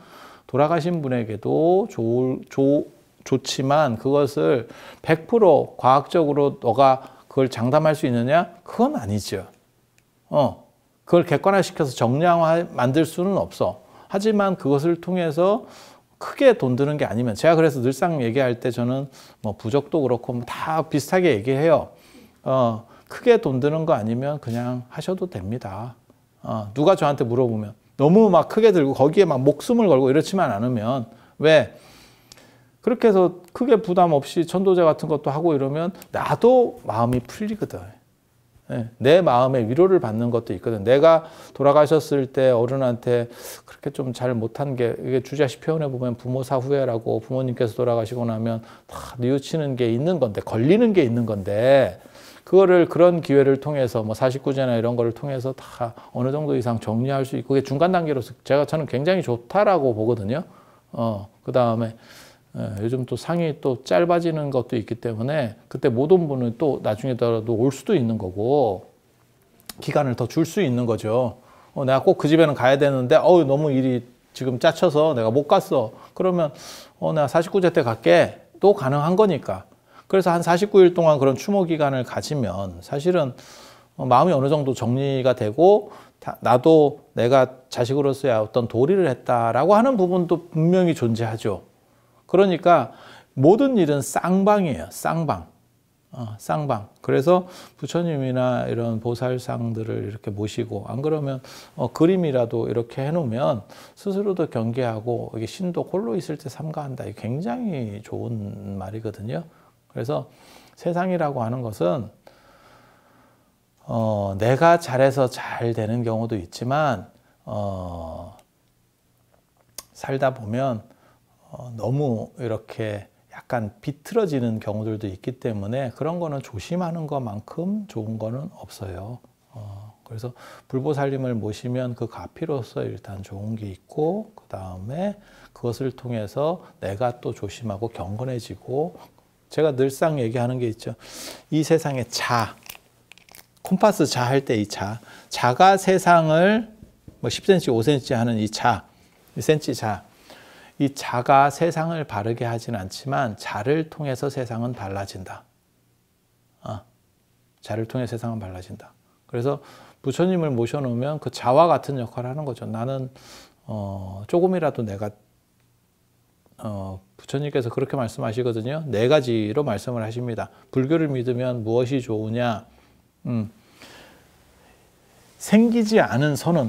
돌아가신 분에게도 좋지만 그것을 100% 과학적으로 너가 그걸 장담할 수 있느냐? 그건 아니죠. 그걸 객관화시켜서 정량화 만들 수는 없어. 하지만 그것을 통해서 크게 돈 드는 게 아니면, 제가 그래서 늘상 얘기할 때 저는 뭐 부적도 그렇고 다 비슷하게 얘기해요. 크게 돈 드는 거 아니면 그냥 하셔도 됩니다. 누가 저한테 물어보면 너무 막 크게 들고 거기에 막 목숨을 걸고 이렇지만 않으면, 왜? 그렇게 해서 크게 부담 없이 천도제 같은 것도 하고 이러면 나도 마음이 풀리거든. 내 마음의 위로를 받는 것도 있거든. 내가 돌아가셨을 때 어른한테 그렇게 좀 잘 못한 게, 이게 주자식 표현해 보면 부모사 후회라고, 부모님께서 돌아가시고 나면 다 뉘우치는 게 있는 건데, 걸리는 게 있는 건데, 그거를 그런 기회를 통해서 뭐 49제나 이런 거를 통해서 다 어느 정도 이상 정리할 수 있고, 그게 중간 단계로서 저는 굉장히 좋다라고 보거든요. 그 다음에 요즘 또 상이 또 짧아지는 것도 있기 때문에 그때 못 온 분은 또 나중에라도 올 수도 있는 거고, 기간을 더 줄 수 있는 거죠. 내가 꼭 그 집에는 가야 되는데 너무 일이 지금 짜쳐서 내가 못 갔어. 그러면 내가 49제 때 갈게. 또 가능한 거니까. 그래서 한 49일 동안 그런 추모 기간을 가지면 사실은 마음이 어느 정도 정리가 되고, 나도 내가 자식으로서의 어떤 도리를 했다라고 하는 부분도 분명히 존재하죠. 그러니까 모든 일은 쌍방이에요. 쌍방. 쌍방. 그래서 부처님이나 이런 보살상들을 이렇게 모시고, 안 그러면 그림이라도 이렇게 해놓으면 스스로도 경계하고, 이게 신도 홀로 있을 때 삼가한다. 이게 굉장히 좋은 말이거든요. 그래서 세상이라고 하는 것은 내가 잘해서 잘 되는 경우도 있지만 살다 보면 너무 이렇게 약간 비틀어지는 경우들도 있기 때문에 그런 거는 조심하는 것만큼 좋은 거는 없어요. 그래서 불보살님을 모시면 그 가피로서 일단 좋은 게 있고, 그 다음에 그것을 통해서 내가 또 조심하고 경건해지고, 제가 늘상 얘기하는 게 있죠. 이 세상에 콤파스 자 할 때 이 자가 세상을 뭐 10cm, 5cm 하는 이 1cm 자. 이 자가 세상을 바르게 하진 않지만 자를 통해서 세상은 달라진다. 자를 통해 세상은 달라진다. 그래서 부처님을 모셔놓으면 그 자와 같은 역할을 하는 거죠. 나는 조금이라도 내가 부처님께서 그렇게 말씀하시거든요. 4가지로 말씀을 하십니다. 불교를 믿으면 무엇이 좋으냐?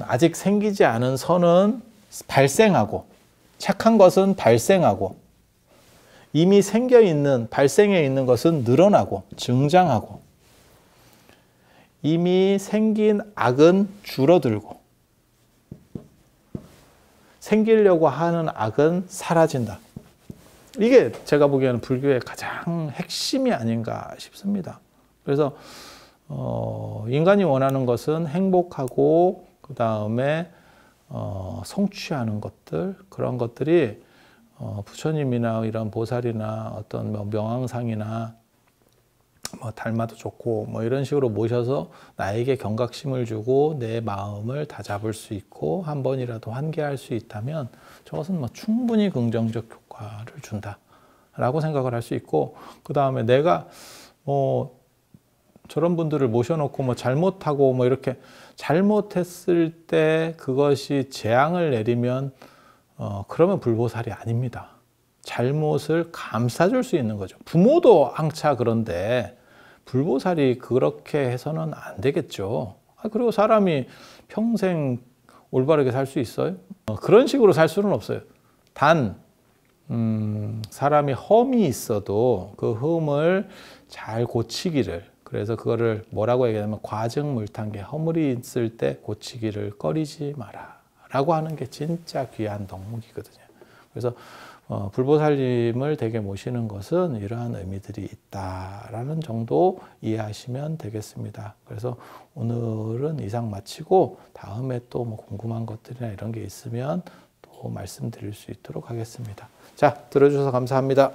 아직 생기지 않은 선은 발생하고, 착한 것은 발생하고, 이미 발생해 있는 것은 늘어나고 증장하고, 이미 생긴 악은 줄어들고, 생기려고 하는 악은 사라진다. 이게 제가 보기에는 불교의 가장 핵심이 아닌가 싶습니다. 그래서 인간이 원하는 것은 행복하고, 그 다음에 성취하는 것들, 그런 것들이 부처님이나 이런 보살이나 어떤 명황상이나 닮아도 좋고 이런 식으로 모셔서 나에게 경각심을 주고 내 마음을 다잡을 수 있고 한 번이라도 환기할 수 있다면 저것은 충분히 긍정적 효과를 준다라고 생각을 할 수 있고, 그 다음에 내가 저런 분들을 모셔놓고 잘못하고 이렇게 잘못했을 때 그것이 재앙을 내리면 그러면 불보살이 아닙니다. 잘못을 감싸줄 수 있는 거죠. 부모도 항차 그런데 불보살이 그렇게 해서는 안 되겠죠. 그리고 사람이 평생 올바르게 살 수 있어요? 그런 식으로 살 수는 없어요. 단 사람이 험이 있어도 그 흠을 잘 고치기를, 그래서 그거를 뭐라고 얘기하냐면 과증물탄계, 허물이 있을 때 고치기를 꺼리지 마라 라고 하는 게 진짜 귀한 덕목이거든요. 그래서 불보살님을 댁에 모시는 것은 이러한 의미들이 있다라는 정도 이해하시면 되겠습니다. 그래서 오늘은 이상 마치고 다음에 또 궁금한 것들이나 이런 게 있으면 또 말씀드릴 수 있도록 하겠습니다. 자, 들어주셔서 감사합니다.